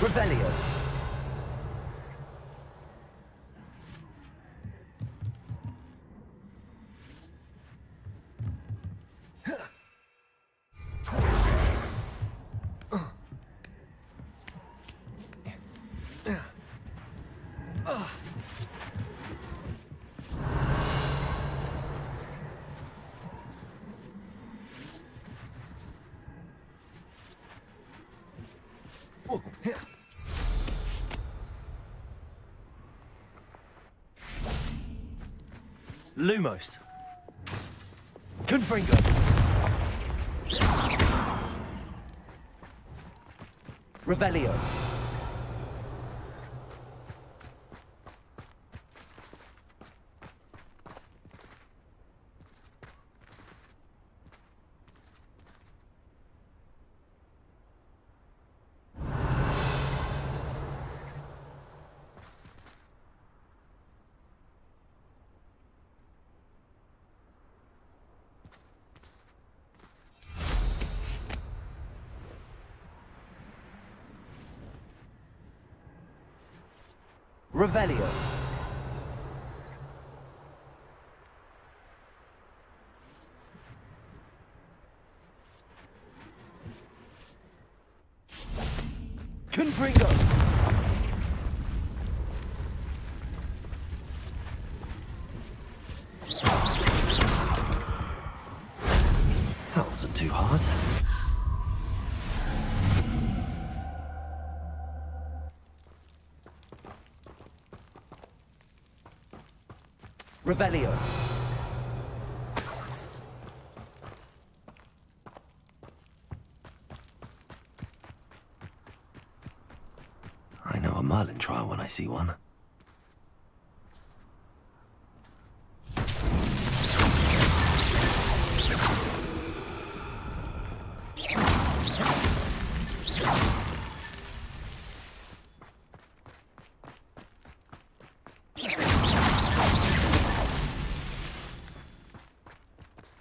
Revelio! Lumos. Confringo. Revelio. Revelio. Confringo. That wasn't too hard. Revelio. I know a Merlin trial when I see one.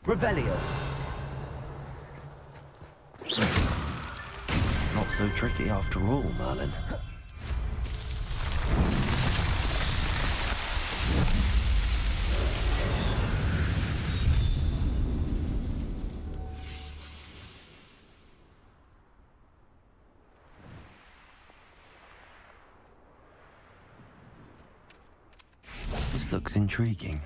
Revelio. so tricky after all, Merlin. This looks intriguing.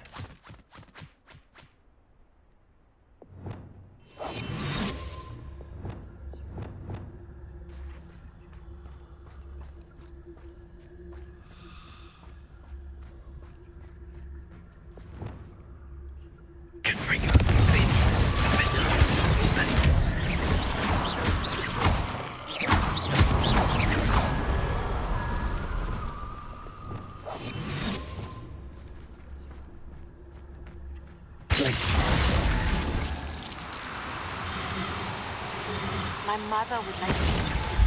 My mother would like to meet you.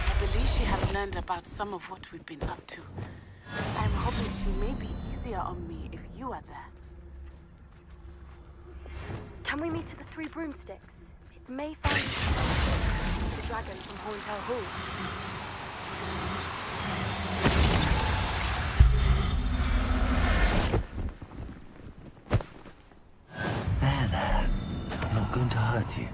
I believe she has learned about some of what we've been up to. I'm hoping she may be easier on me if you are there. Can we meet at the Three Broomsticks? It may find the dragon from Horntail Hall. There. I'm not going to hurt you.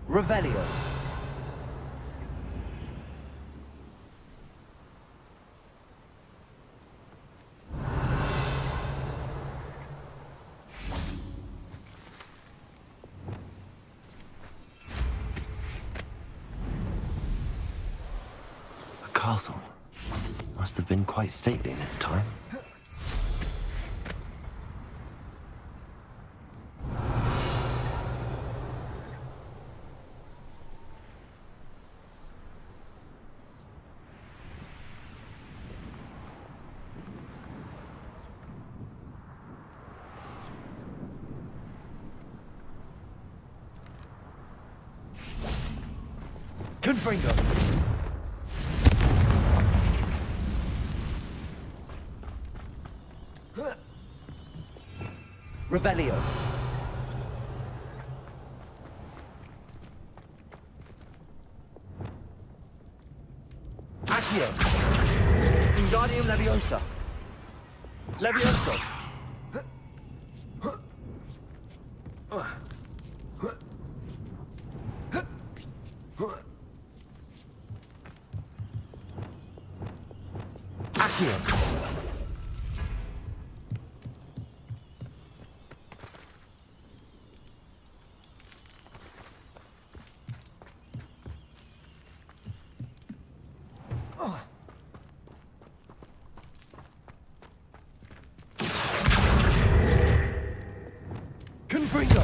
Revelio. A castle. Must have been quite stately in its time. Confringo. Revelio. Accio. Wingardium Leviosa. Levioso. Accio. Confringo.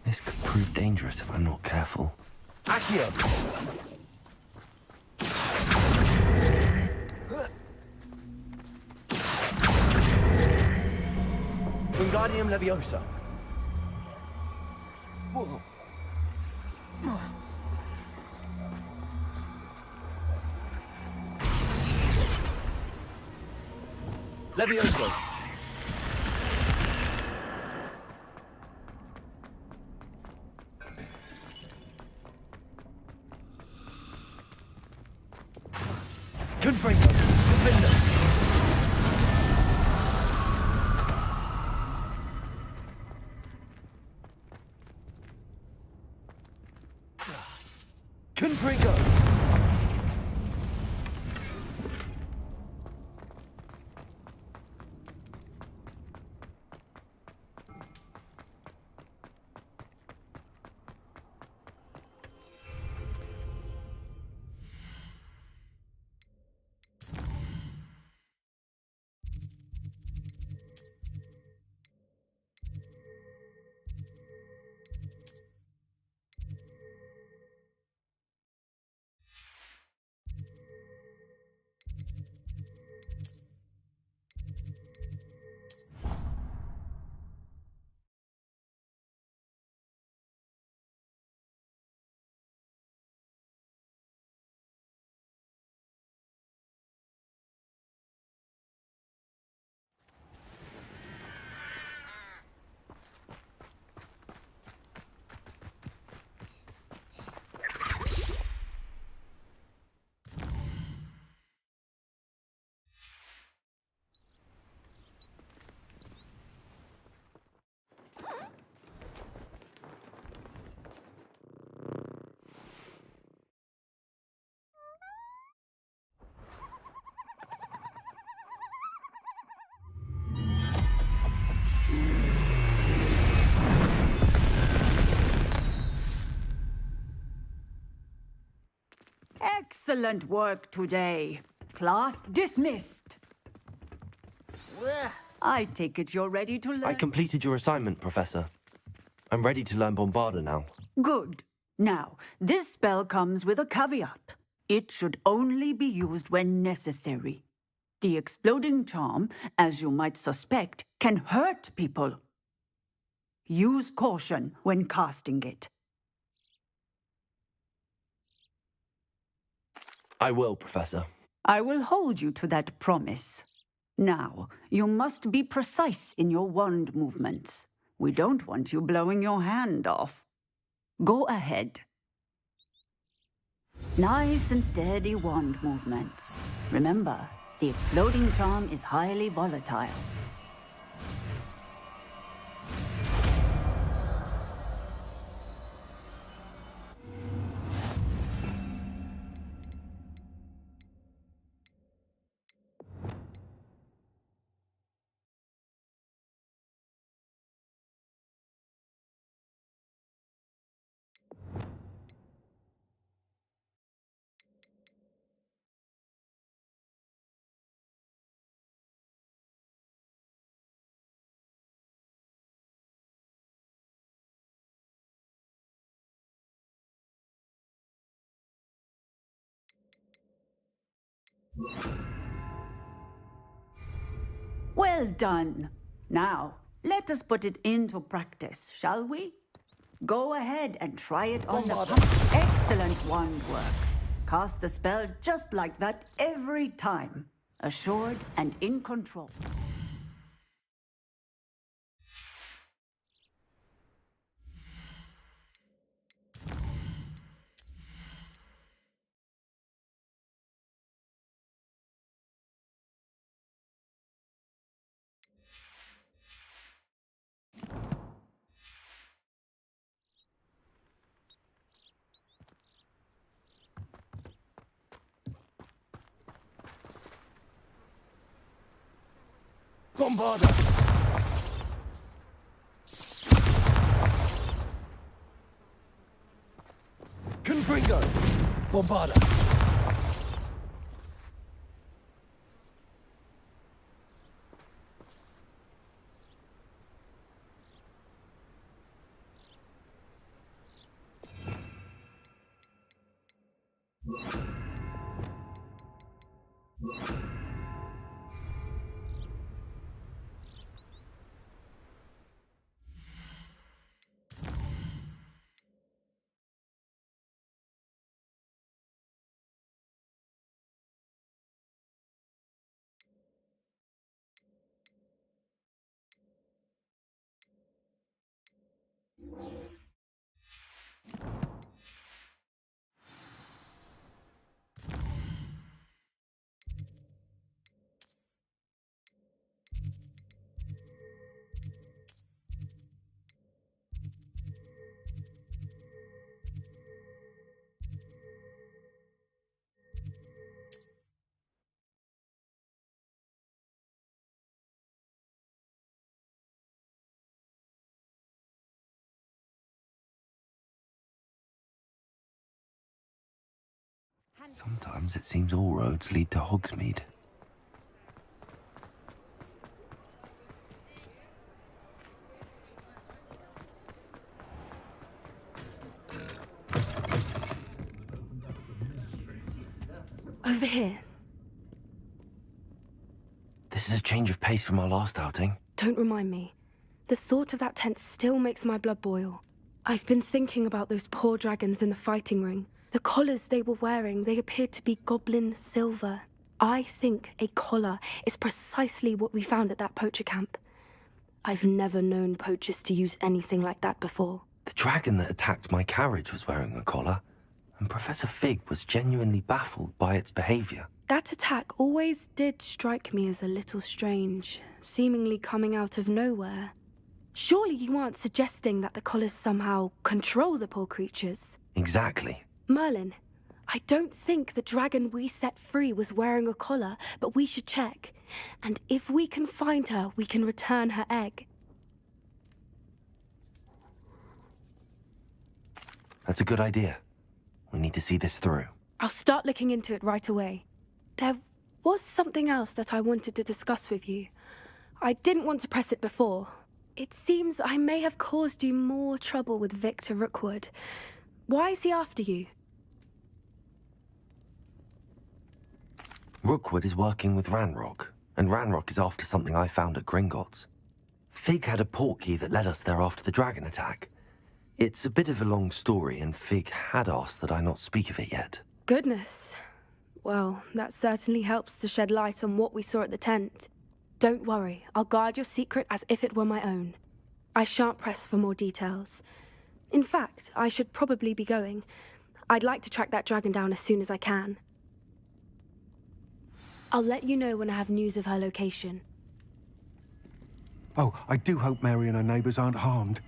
This could prove dangerous if I'm not careful. Accio. Wingardium Leviosa. Levioso. Confringo. Defender. Confringo. Excellent work today. Class dismissed. I take it you're ready to learn. I completed your assignment, Professor. I'm ready to learn Bombarda now. Good. Now, this spell comes with a caveat. It should only be used when necessary. The exploding charm, as you might suspect, can hurt people. Use caution when casting it. I will, Professor. I will hold you to that promise. Now, you must be precise in your wand movements. We don't want you blowing your hand off. Go ahead. Nice and steady wand movements. Remember, the exploding charm is highly volatile. Well done. Now, let us put it into practice, shall we? Go ahead and try it on the pump. Excellent wand work. Cast the spell just like that every time. Assured and in control. Bombarda! Confringo! Bombarda! Sometimes it seems all roads lead to Hogsmeade. Over here. This is a change of pace from our last outing. Don't remind me. The thought of that tent still makes my blood boil. I've been thinking about those poor dragons in the fighting ring. The collars they were wearing, they appeared to be goblin silver. I think a collar is precisely what we found at that poacher camp. I've never known poachers to use anything like that before. The dragon that attacked my carriage was wearing a collar, and Professor Fig was genuinely baffled by its behavior. That attack always did strike me as a little strange, seemingly coming out of nowhere. Surely you aren't suggesting that the collars somehow control the poor creatures? Exactly. Merlin, I don't think the dragon we set free was wearing a collar, but we should check. And if we can find her, we can return her egg. That's a good idea. We need to see this through. I'll start looking into it right away. There was something else that I wanted to discuss with you. I didn't want to press it before. It seems I may have caused you more trouble with Victor Rookwood. Why is he after you? Rookwood is working with Ranrock, and Ranrock is after something I found at Gringotts. Fig had a portkey that led us there after the dragon attack. It's a bit of a long story, and Fig had asked that I not speak of it yet. Goodness. Well, that certainly helps to shed light on what we saw at the tent. Don't worry, I'll guard your secret as if it were my own. I shan't press for more details. In fact, I should probably be going. I'd like to track that dragon down as soon as I can. I'll let you know when I have news of her location. Oh, I do hope Mary and her neighbours aren't harmed.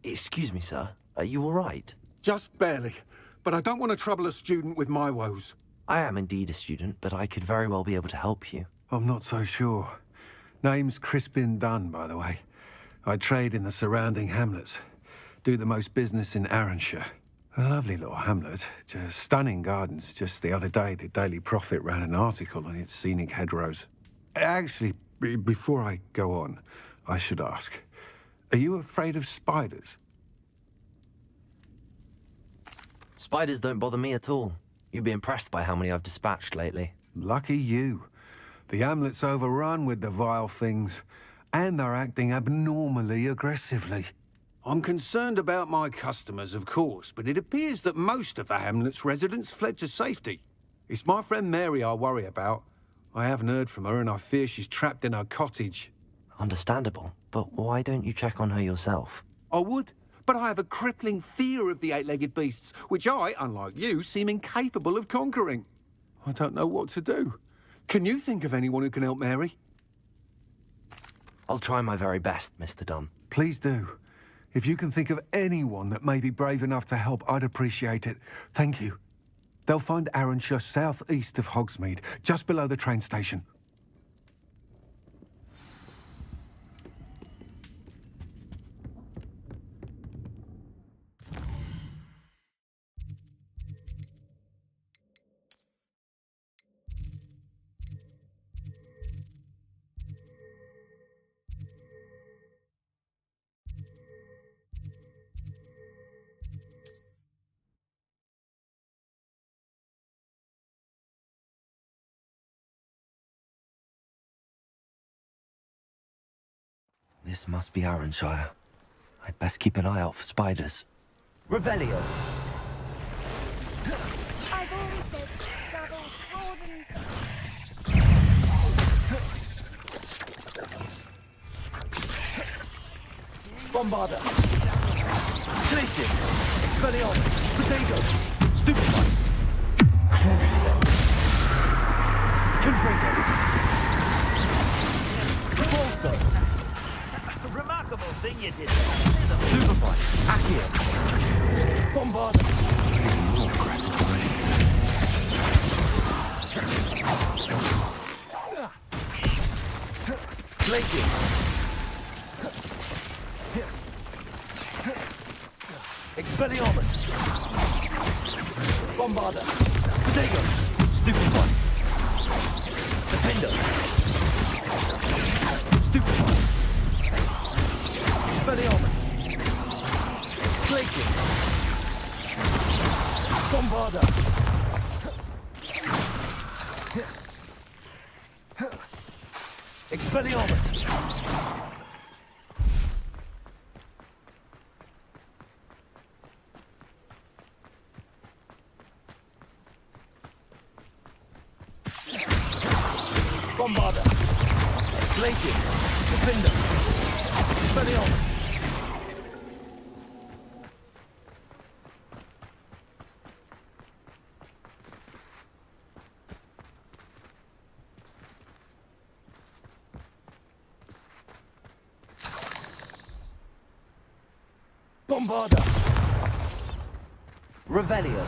Excuse me, sir. Are you all right? Just barely. But I don't want to trouble a student with my woes. I am indeed a student, but I could very well be able to help you. I'm not so sure. Name's Crispin Dunn, by the way. I trade in the surrounding hamlets. Do the most business in Arranshire. A lovely little hamlet. Just stunning gardens. Just the other day, the Daily Prophet ran an article on its scenic hedgerows. Actually, before I go on, I should ask, are you afraid of spiders? Spiders don't bother me at all. You'd be impressed by how many I've dispatched lately. Lucky you. The hamlet's overrun with the vile things, and they're acting abnormally aggressively. I'm concerned about my customers, of course, but it appears that most of the hamlet's residents fled to safety. It's my friend Mary I worry about. I haven't heard from her, and I fear she's trapped in her cottage. Understandable, but why don't you check on her yourself? I would, but I have a crippling fear of the eight-legged beasts, which I, unlike you, seem incapable of conquering. I don't know what to do. Can you think of anyone who can help Mary? I'll try my very best, Mr. Dunn. Please do. If you can think of anyone that may be brave enough to help, I'd appreciate it. Thank you. They'll find Arranshire southeast of Hogsmeade, just below the train station. This must be Arranshire. I'd best keep an eye out for spiders. Revelio! I've always said shadows broaden. Bombarda! Glacius! Expelliarmus! Potato! Stupefy! Crucio! Confringo! Bolso! Remarkable thing you did. Stupefy! Accio! Bombarda! Even more aggressive Glacius! Expelliarmus! Bombarda! Potato! Stupefy! Defender! Stupefy! Expelliarmus! Glacius! Bombarda! Expelliarmus! Bombarda! Glacius! Defender! Expelliarmus! Bombarda! Revelio!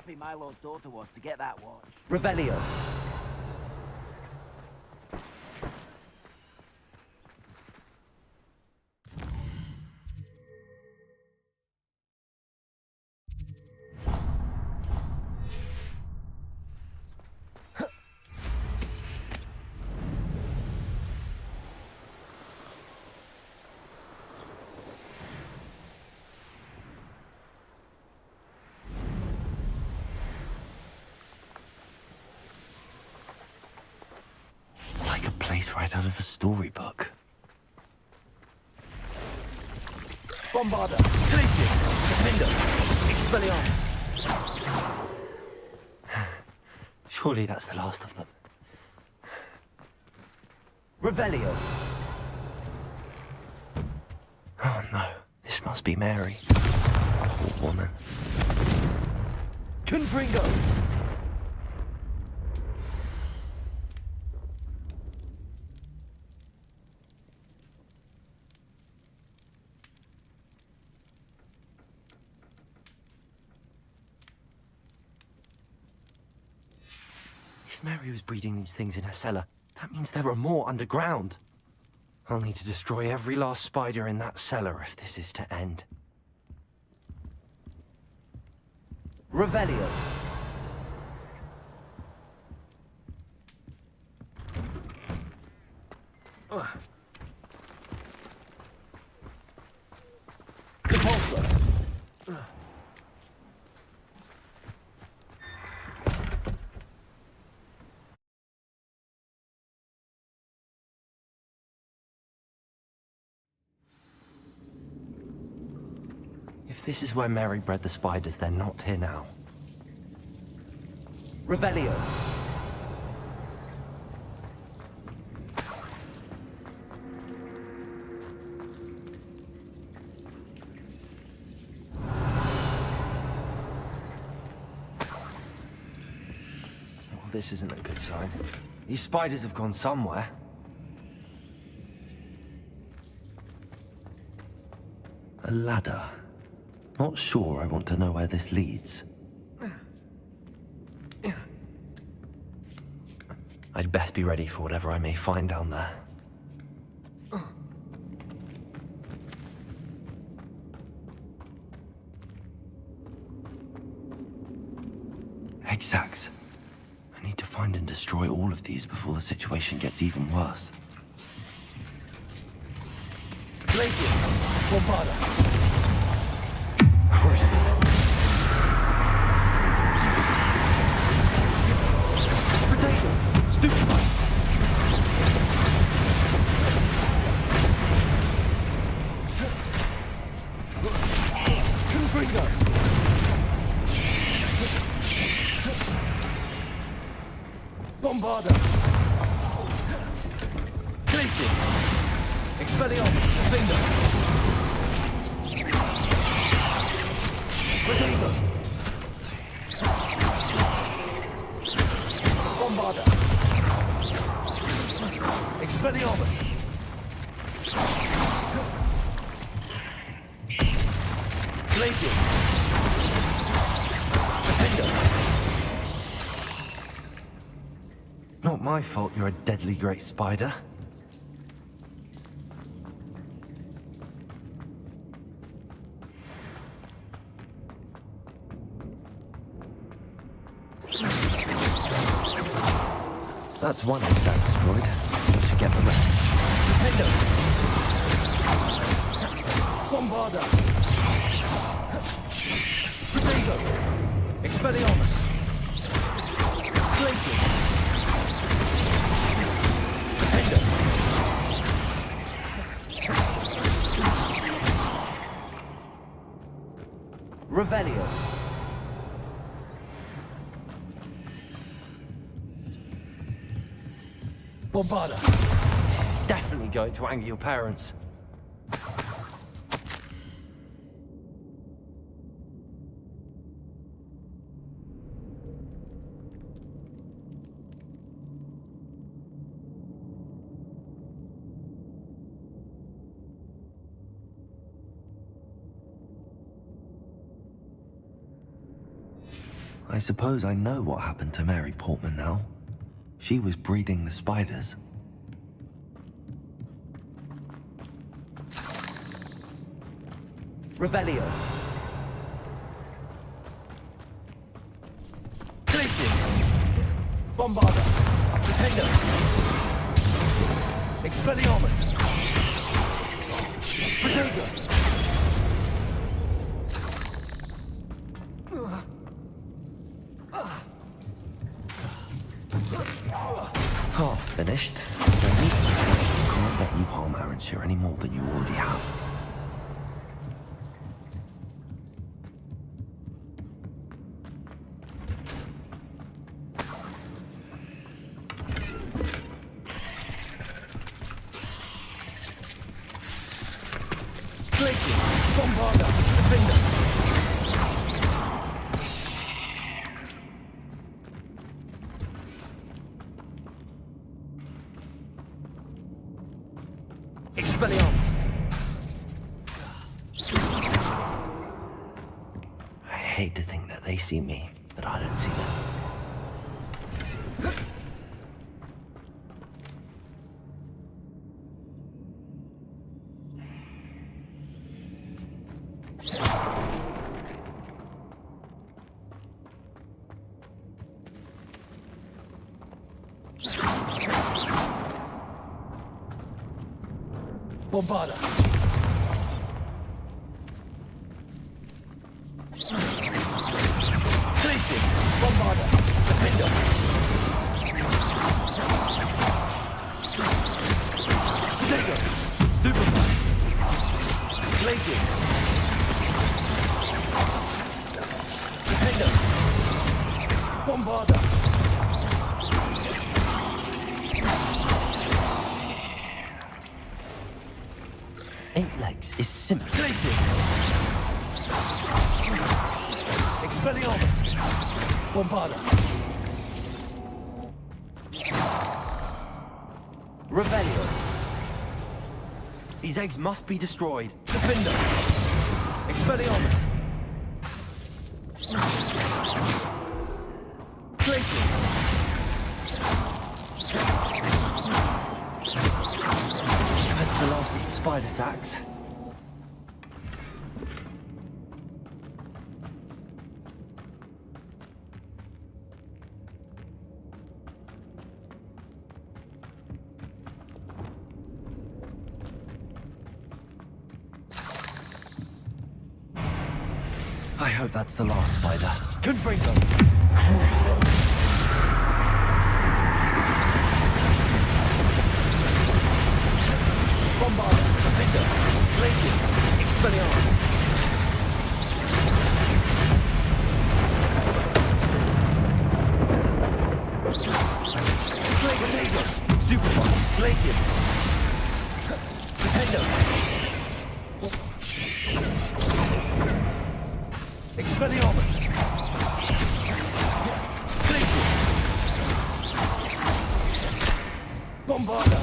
happy Milo's daughter was to get that watch. Revelio. It's like a place right out of a storybook. Bombarda, Glacius, Defender, Expelliarmus. Surely that's the last of them. Revelio. Oh no, this must be Mary. Poor woman. Confringo. If Mary was breeding these things in her cellar, that means there are more underground. I'll need to destroy every last spider in that cellar if this is to end. Revelio. Repulsor. If this is where Mary bred the spiders, they're not here now. Revelio. Well, this isn't a good sign. These spiders have gone somewhere. A ladder. Not sure I want to know where this leads. I'd best be ready for whatever I may find down there. Exacts. I need to find and destroy all of these before the situation gets even worse. Glacius, Bombarda. Crucible. Potato, Stupefy. Confringo. Bombarda. Glacius. Expelliarmus. Finger. Potato. Bombarda. Expelliarmus. Glacius. Defender. Not my fault you're a deadly great spider. That's one exact destroyed. I should get the rest. Defender. Bombarda. Potato. Expelliarmus. Glacius. Defender. Revelio. Bombarda. This is definitely going to anger your parents. I suppose I know what happened to Mary Portman now. She was breeding the spiders. Revelio. Glacius. Bombarda. Defender. Expelliarmus. Protego. Half finished. Can't let you harm Arrynshire any more than you already have. Glacius. Bombarda. Defender. Expelliarmus. I hate to think that they see me, but I don't see them. Bombarda. Glacius. Bombarda. Defender. Protego. Stupefy. Glacius. Defender. Bombarda. Eight legs is simple. Glacius. Expelliarmus. Bombarda. Revelio. These eggs must be destroyed. Defender. Expelliarmus. Glacius. That's the last of the spider sacks. I hope that's the last spider. Confringo. Crucial. Bombarda. Defender. Glacius. Expelliarmus. Protego. Stupefy. Glacius. Defender. Expelliarmus. Glacius. Bombarda.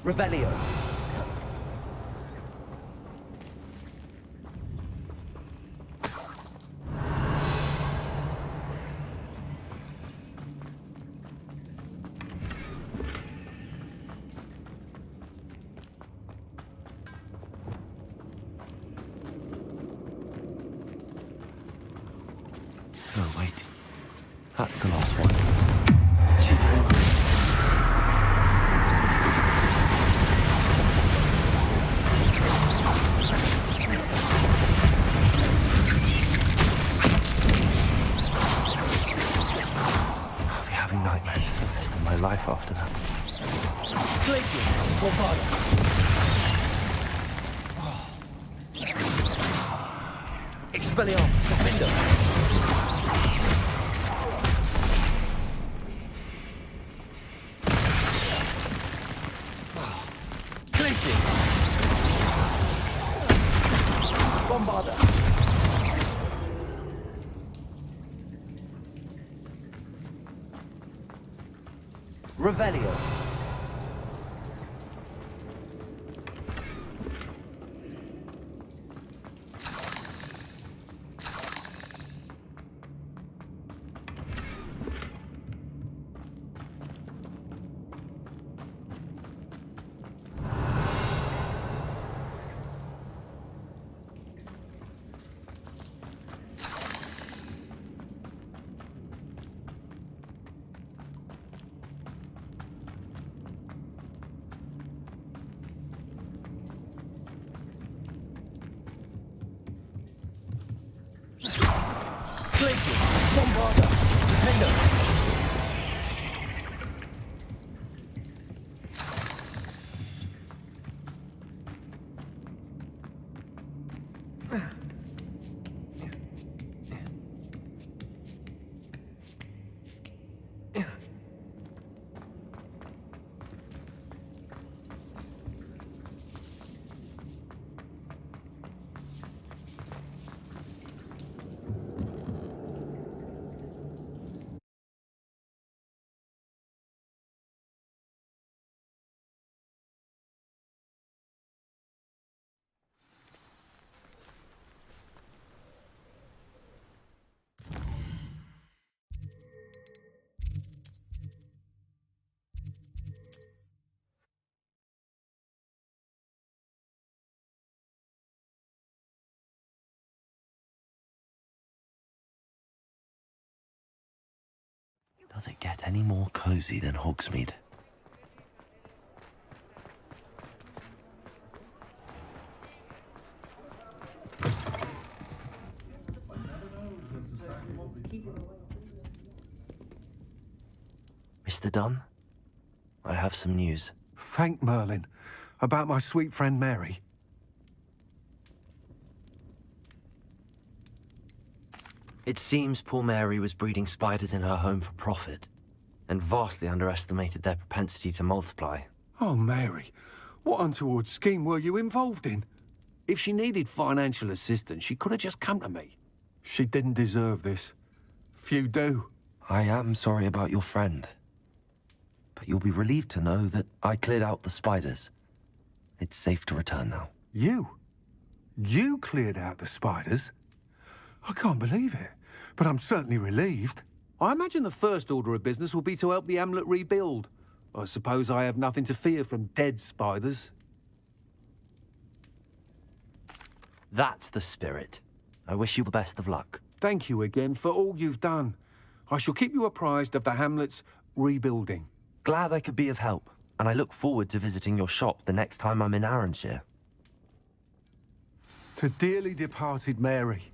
Revelio. No, wait. That's the last one. She's angry. I'll be having nightmares for the rest of my life after that. Glacius. Bombarda. Expelliarmus. Defender. Revelio. Does it get any more cozy than Hogsmeade? Mr. Dunn, I have some news. Thank Merlin. About my sweet friend Mary. It seems poor Mary was breeding spiders in her home for profit, and vastly underestimated their propensity to multiply. Oh, Mary, what untoward scheme were you involved in? If she needed financial assistance, she could have just come to me. She didn't deserve this. Few do. I am sorry about your friend, but you'll be relieved to know that I cleared out the spiders. It's safe to return now. You? You cleared out the spiders? I can't believe it, but I'm certainly relieved. I imagine the first order of business will be to help the amulet rebuild. I suppose I have nothing to fear from dead spiders. That's the spirit. I wish you the best of luck. Thank you again for all you've done. I shall keep you apprised of the hamlet's rebuilding. Glad I could be of help, and I look forward to visiting your shop the next time I'm in Arranshire. To dearly departed Mary.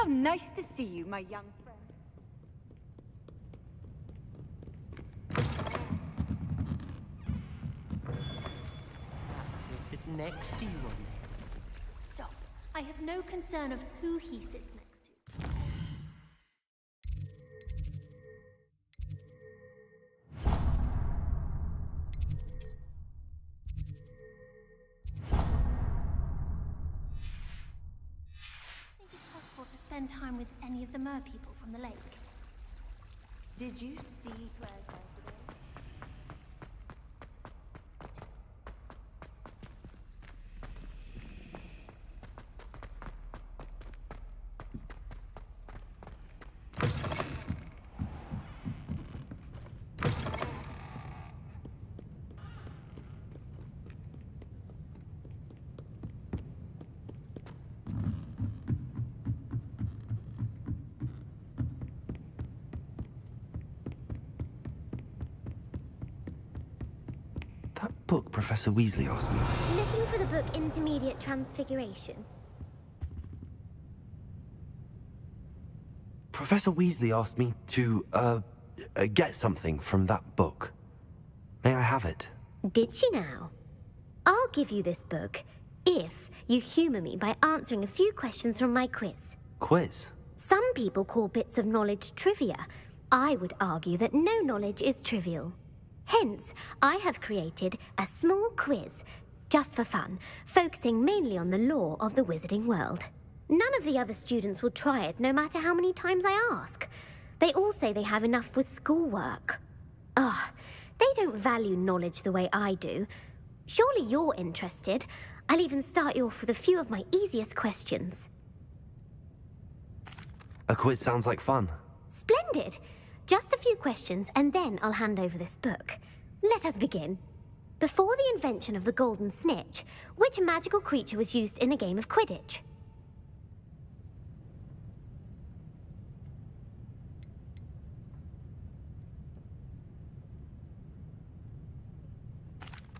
nice to see you, my young friend. He'll sit next to you one day. Stop. I have no concern of who he sits next to. Think it's possible to spend time with any of the mer people from the lake? Did you see Claire's today? That book Professor Weasley asked me to... Looking for the book Intermediate Transfiguration. Professor Weasley asked me to, get something from that book. May I have it? Did she now? I'll give you this book if you humour me by answering a few questions from my quiz. Quiz? Some people call bits of knowledge trivia. I would argue that no knowledge is trivial. Hence, I have created a small quiz, just for fun, focusing mainly on the lore of the wizarding world. None of the other students will try it, no matter how many times I ask. They all say they have enough with schoolwork. Ugh, they don't value knowledge the way I do. Surely you're interested. I'll even start you off with a few of my easiest questions. A quiz sounds like fun. Splendid! Just a few questions, and then I'll hand over this book. Let us begin. Before the invention of the golden snitch, which magical creature was used in a game of Quidditch?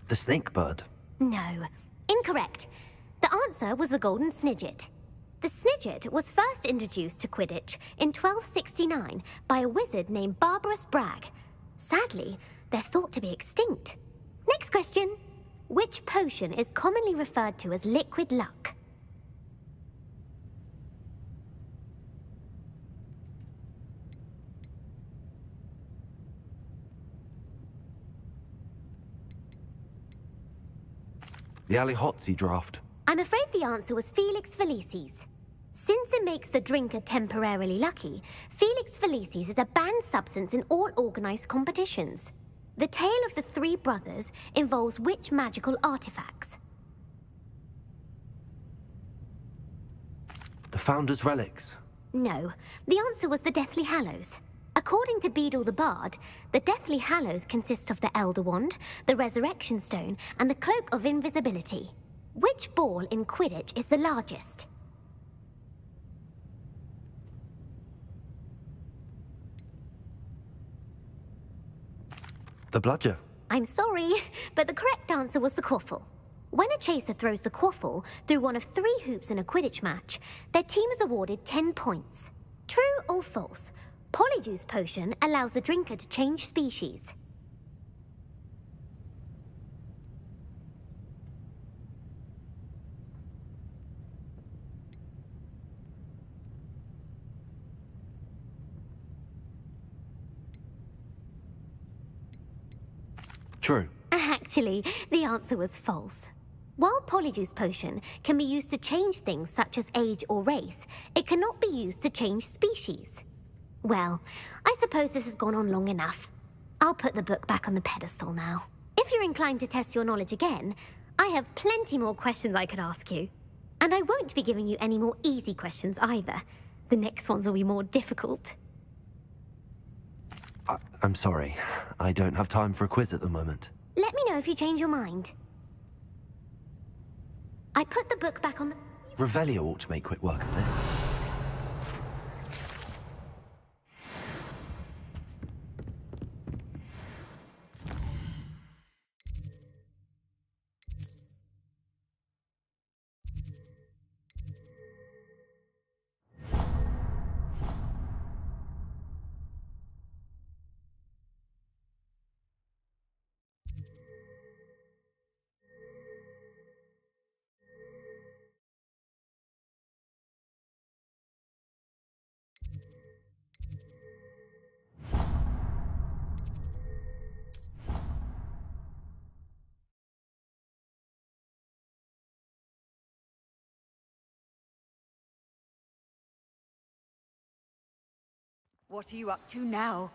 The snake bird. No. Incorrect. The answer was the golden snidget. The snidget was first introduced to Quidditch in 1269 by a wizard named Barbarous Bragg. Sadly, they're thought to be extinct. Next question. Which potion is commonly referred to as liquid luck? The Allihotzi draft. I'm afraid the answer was Felix Felicis. Since it makes the drinker temporarily lucky, Felix Felicis is a banned substance in all organized competitions. The tale of the three brothers involves which magical artifacts? The Founder's Relics. No, the answer was the Deathly Hallows. According to Beadle the Bard, the Deathly Hallows consist of the Elder Wand, the Resurrection Stone, and the Cloak of Invisibility. Which ball in Quidditch is the largest? The bludger. I'm sorry, but the correct answer was the quaffle. When a chaser throws the quaffle through one of 3 hoops in a Quidditch match, their team is awarded 10 points. True or false? Polyjuice potion allows the drinker to change species. True. Actually, the answer was false. While Polyjuice potion can be used to change things such as age or race, it cannot be used to change species. Well, I suppose this has gone on long enough. I'll put the book back on the pedestal now. If you're inclined to test your knowledge again, I have plenty more questions I could ask you. And I won't be giving you any more easy questions either. The next ones will be more difficult. I'm sorry. I don't have time for a quiz at the moment. Let me know if you change your mind. I put the book back on the... Revelio ought to make quick work of this. What are you up to now?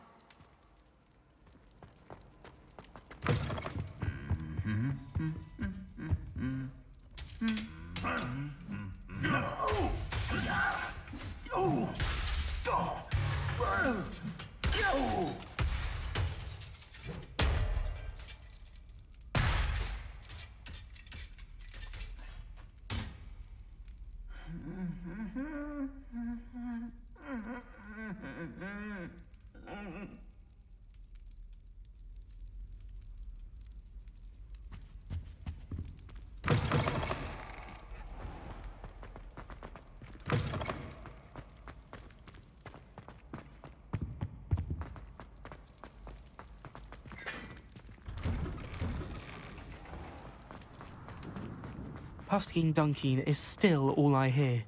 Puffskein Dunkeen is still all I hear.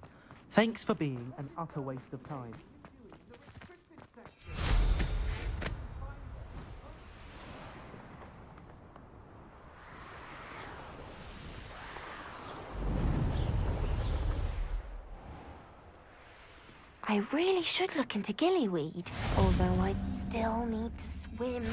Thanks for being an utter waste of time. I really should look into gillyweed, although I'd still need to swim.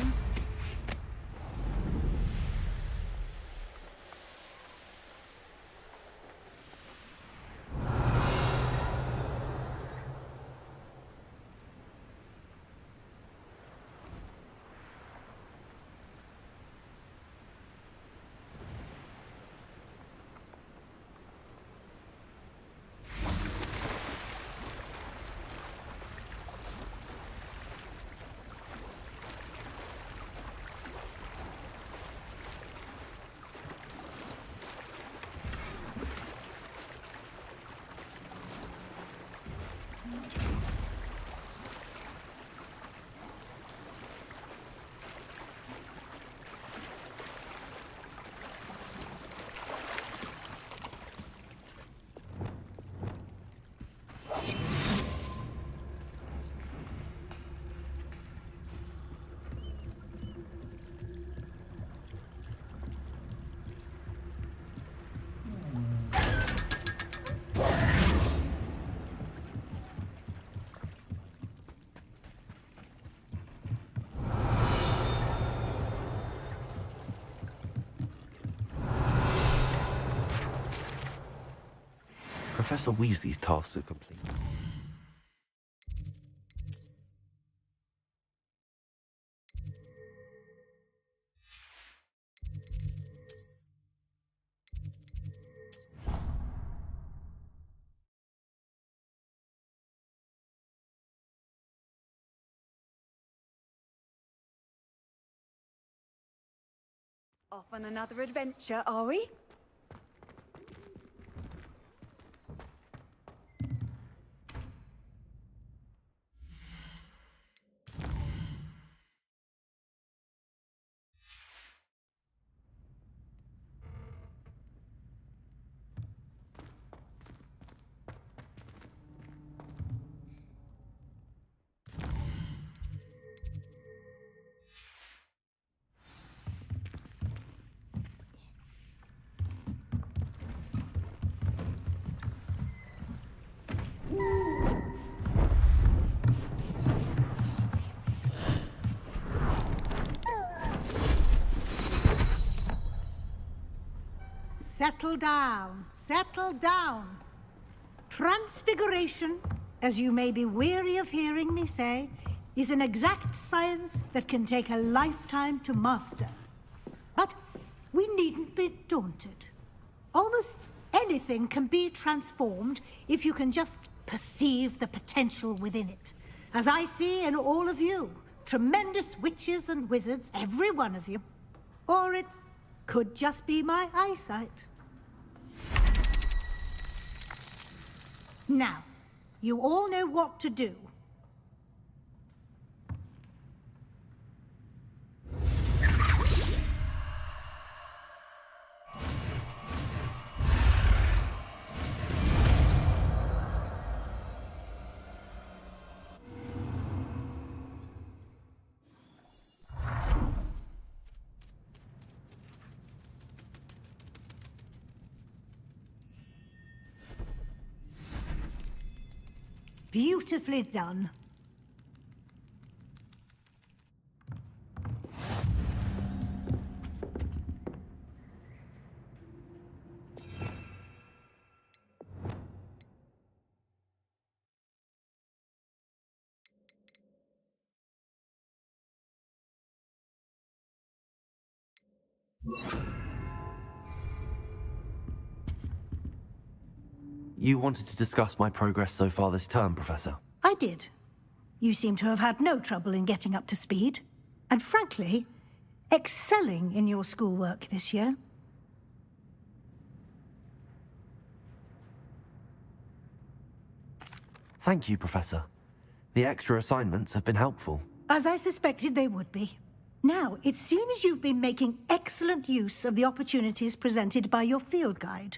Professor Weasley's tasks are complete. Off on another adventure, are we? Settle down, settle down. Transfiguration, as you may be weary of hearing me say, is an exact science that can take a lifetime to master. But we needn't be daunted. Almost anything can be transformed if you can just perceive the potential within it. As I see in all of you, tremendous witches and wizards, every one of you. Or it could just be my eyesight. Now, you all know what to do. Beautifully done. You wanted to discuss my progress so far this term, Professor? I did. You seem to have had no trouble in getting up to speed, and frankly, excelling in your schoolwork this year. Thank you, Professor. The extra assignments have been helpful. As I suspected they would be. Now, it seems you've been making excellent use of the opportunities presented by your field guide.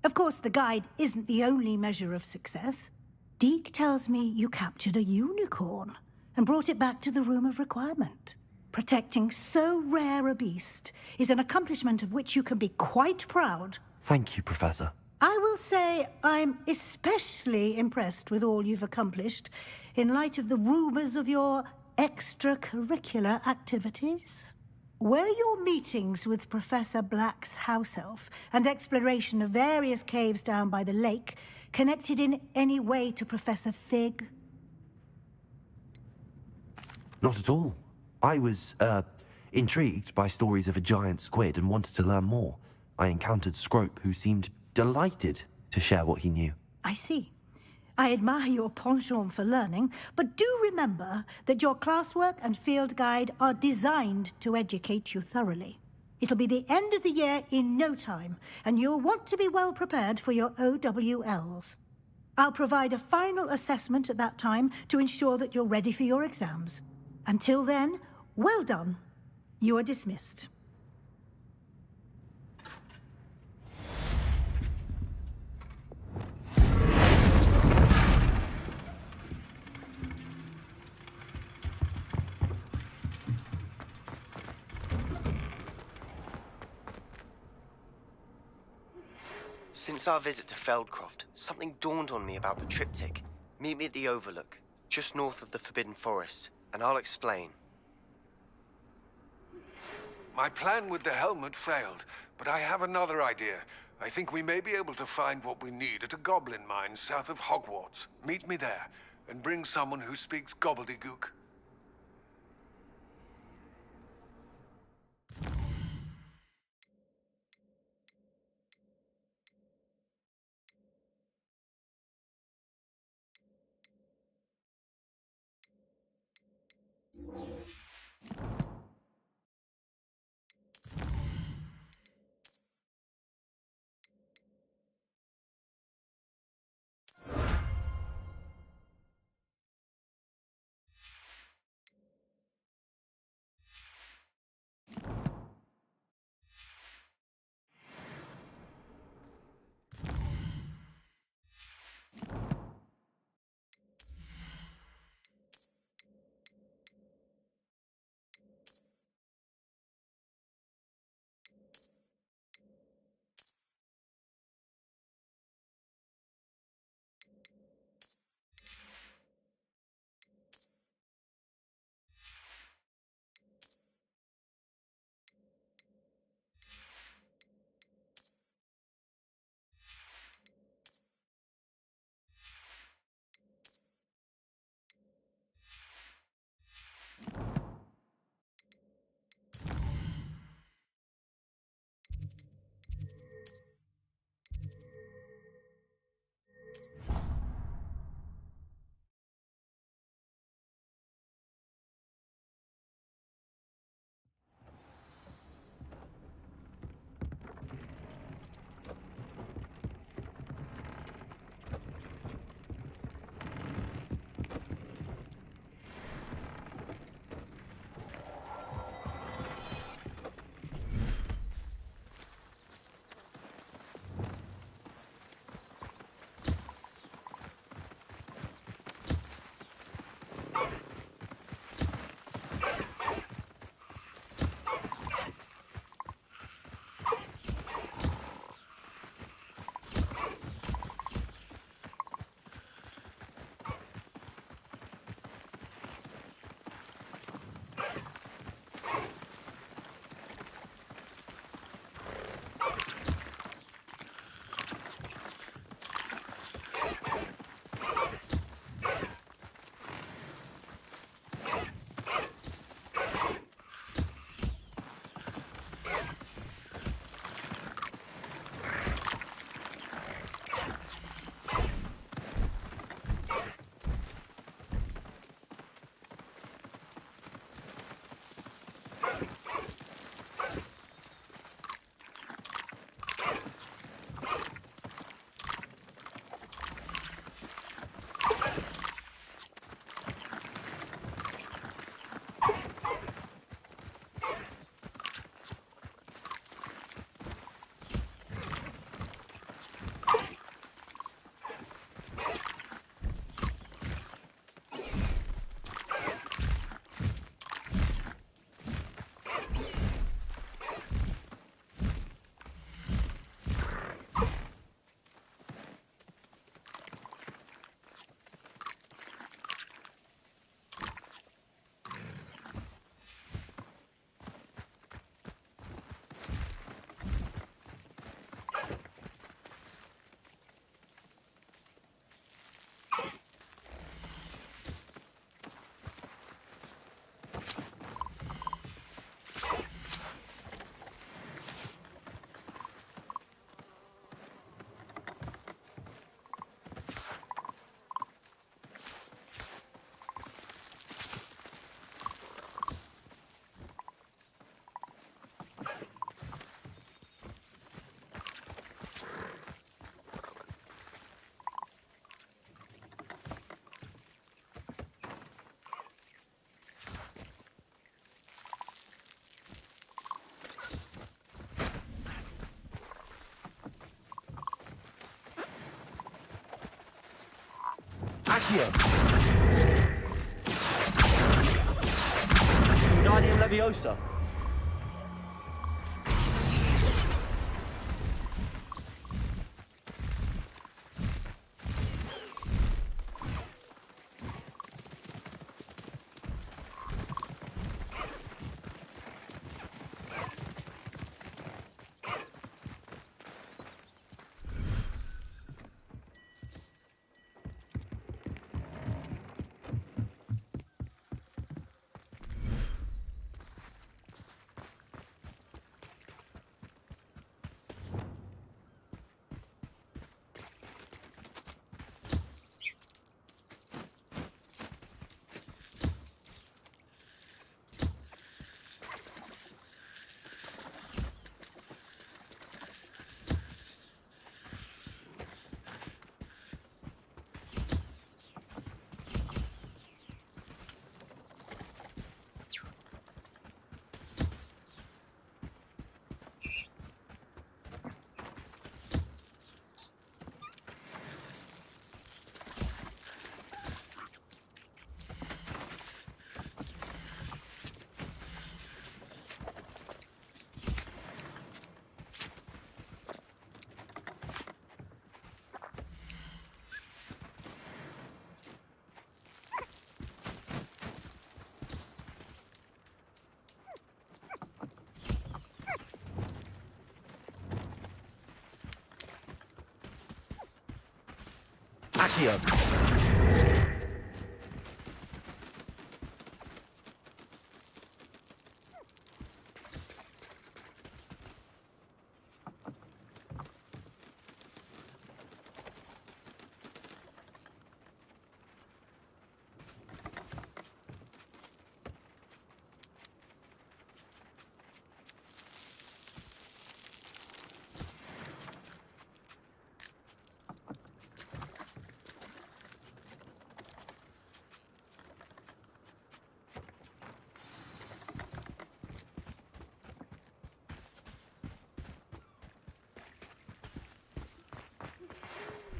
Of course, the guide isn't the only measure of success. Deke tells me you captured a unicorn and brought it back to the Room of Requirement. Protecting so rare a beast is an accomplishment of which you can be quite proud. Thank you, Professor. I will say I'm especially impressed with all you've accomplished in light of the rumors of your extracurricular activities. Were your meetings with Professor Black's house elf and exploration of various caves down by the lake connected in any way to Professor Fig? Not at all. I was, intrigued by stories of a giant squid and wanted to learn more. I encountered Scrope, who seemed delighted to share what he knew. I see. I admire your penchant for learning, but do remember that your classwork and field guide are designed to educate you thoroughly. It'll be the end of the year in no time, and you'll want to be well prepared for your OWLs. I'll provide a final assessment at that time to ensure that you're ready for your exams. Until then, well done. You are dismissed. Since our visit to Feldcroft, something dawned on me about the triptych. Meet me at the Overlook, just north of the Forbidden Forest, and I'll explain. My plan with the helmet failed, but I have another idea. I think we may be able to find what we need at a goblin mine south of Hogwarts. Meet me there, and bring someone who speaks gobbledygook. Accio! Wingardium Leviosa! Accio!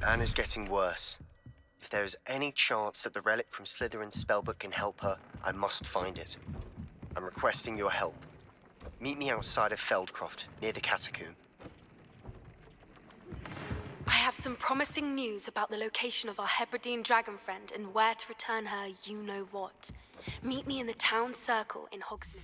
Anne is getting worse. If there is any chance that the relic from Slytherin's spellbook can help her, I must find it. I'm requesting your help. Meet me outside of Feldcroft, near the catacomb. I have some promising news about the location of our Hebridean dragon friend and where to return her you-know-what. Meet me in the town circle in Hogsmeade.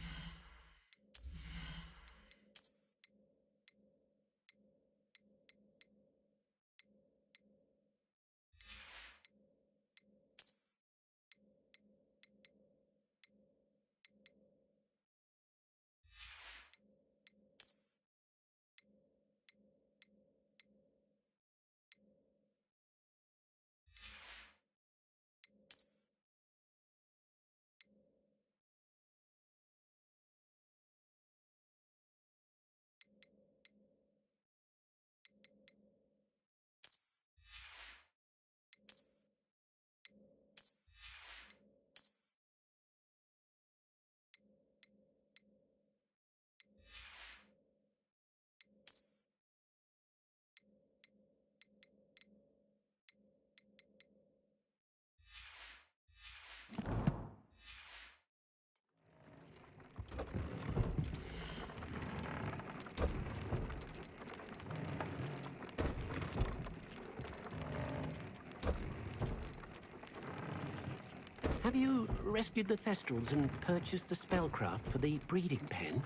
Have you rescued the Thestrals and purchased the spellcraft for the breeding pen?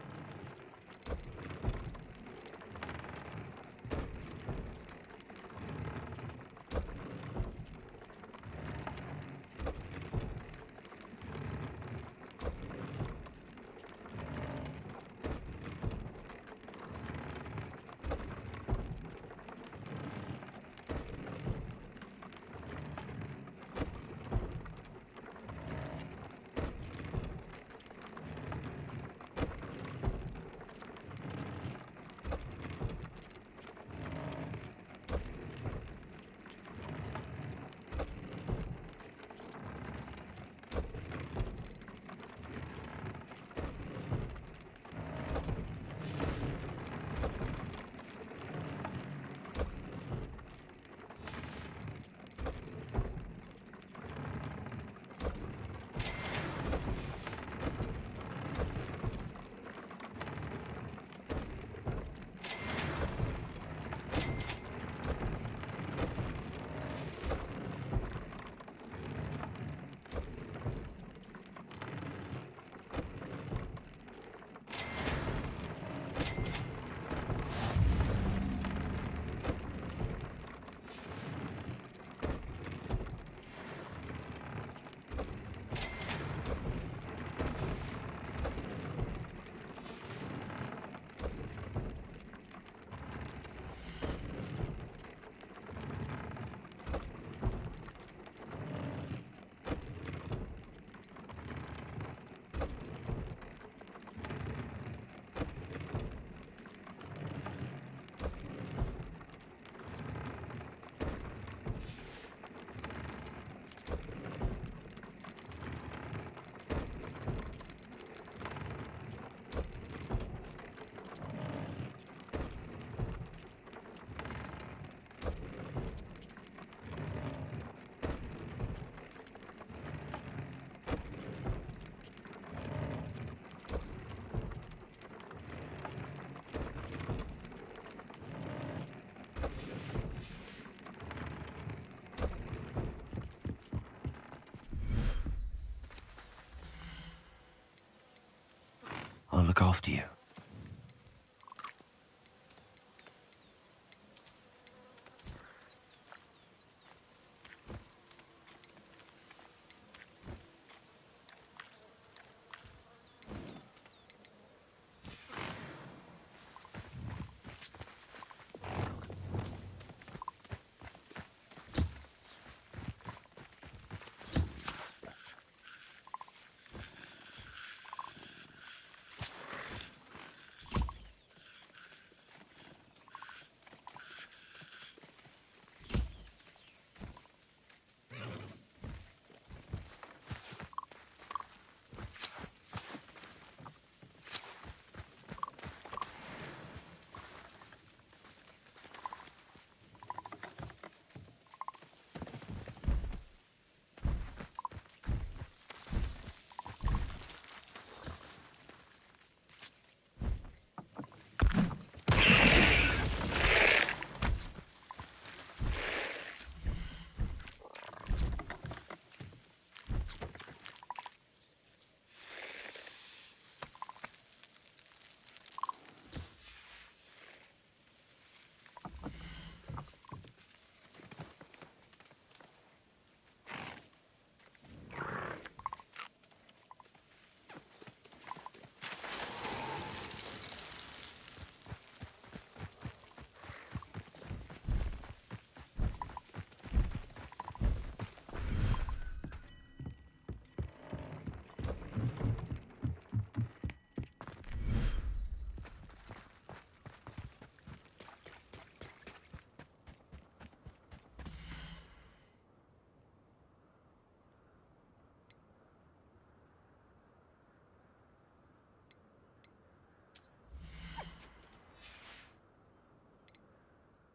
I'll look after you.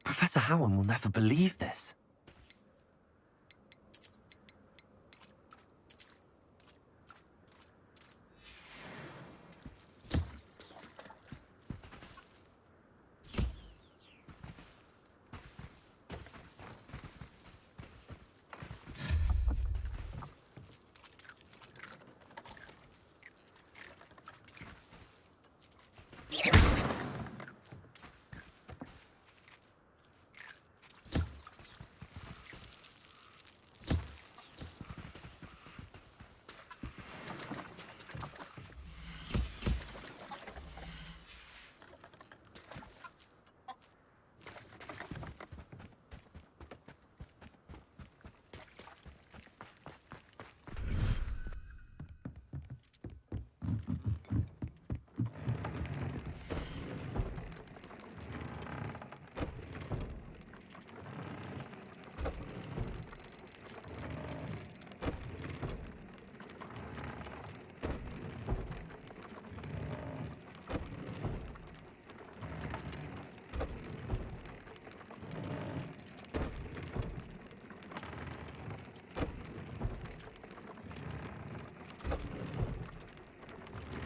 Professor Howard will never believe this.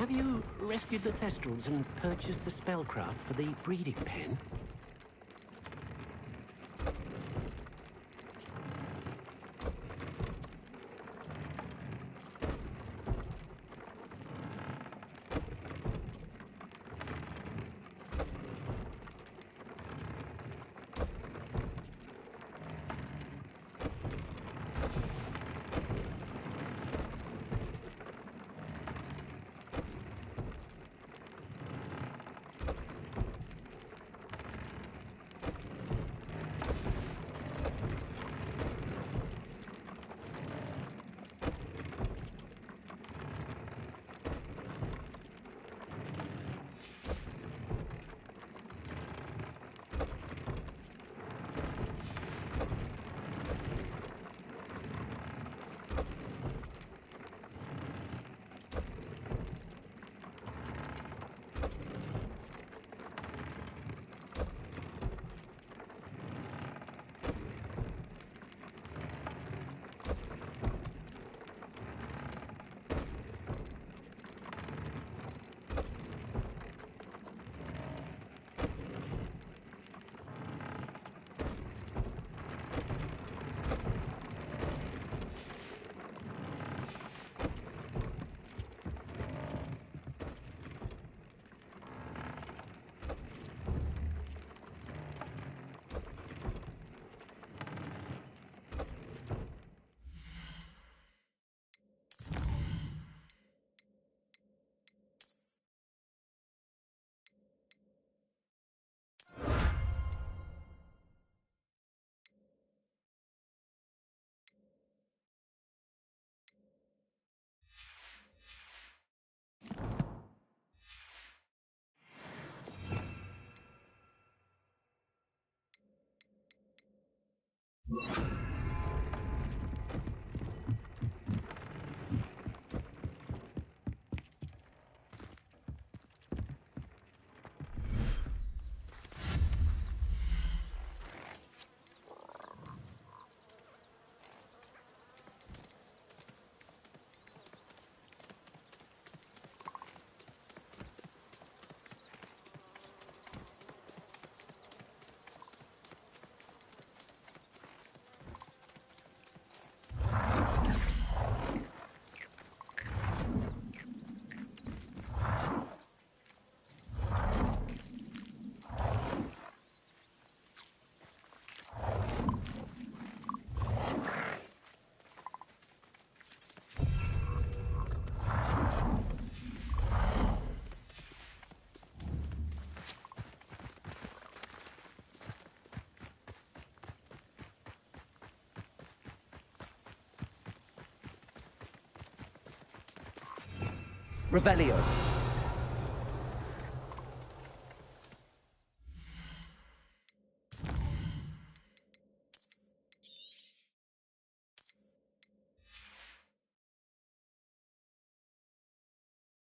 Have you rescued the Thestrals and purchased the spellcraft for the breeding pen? Revelio.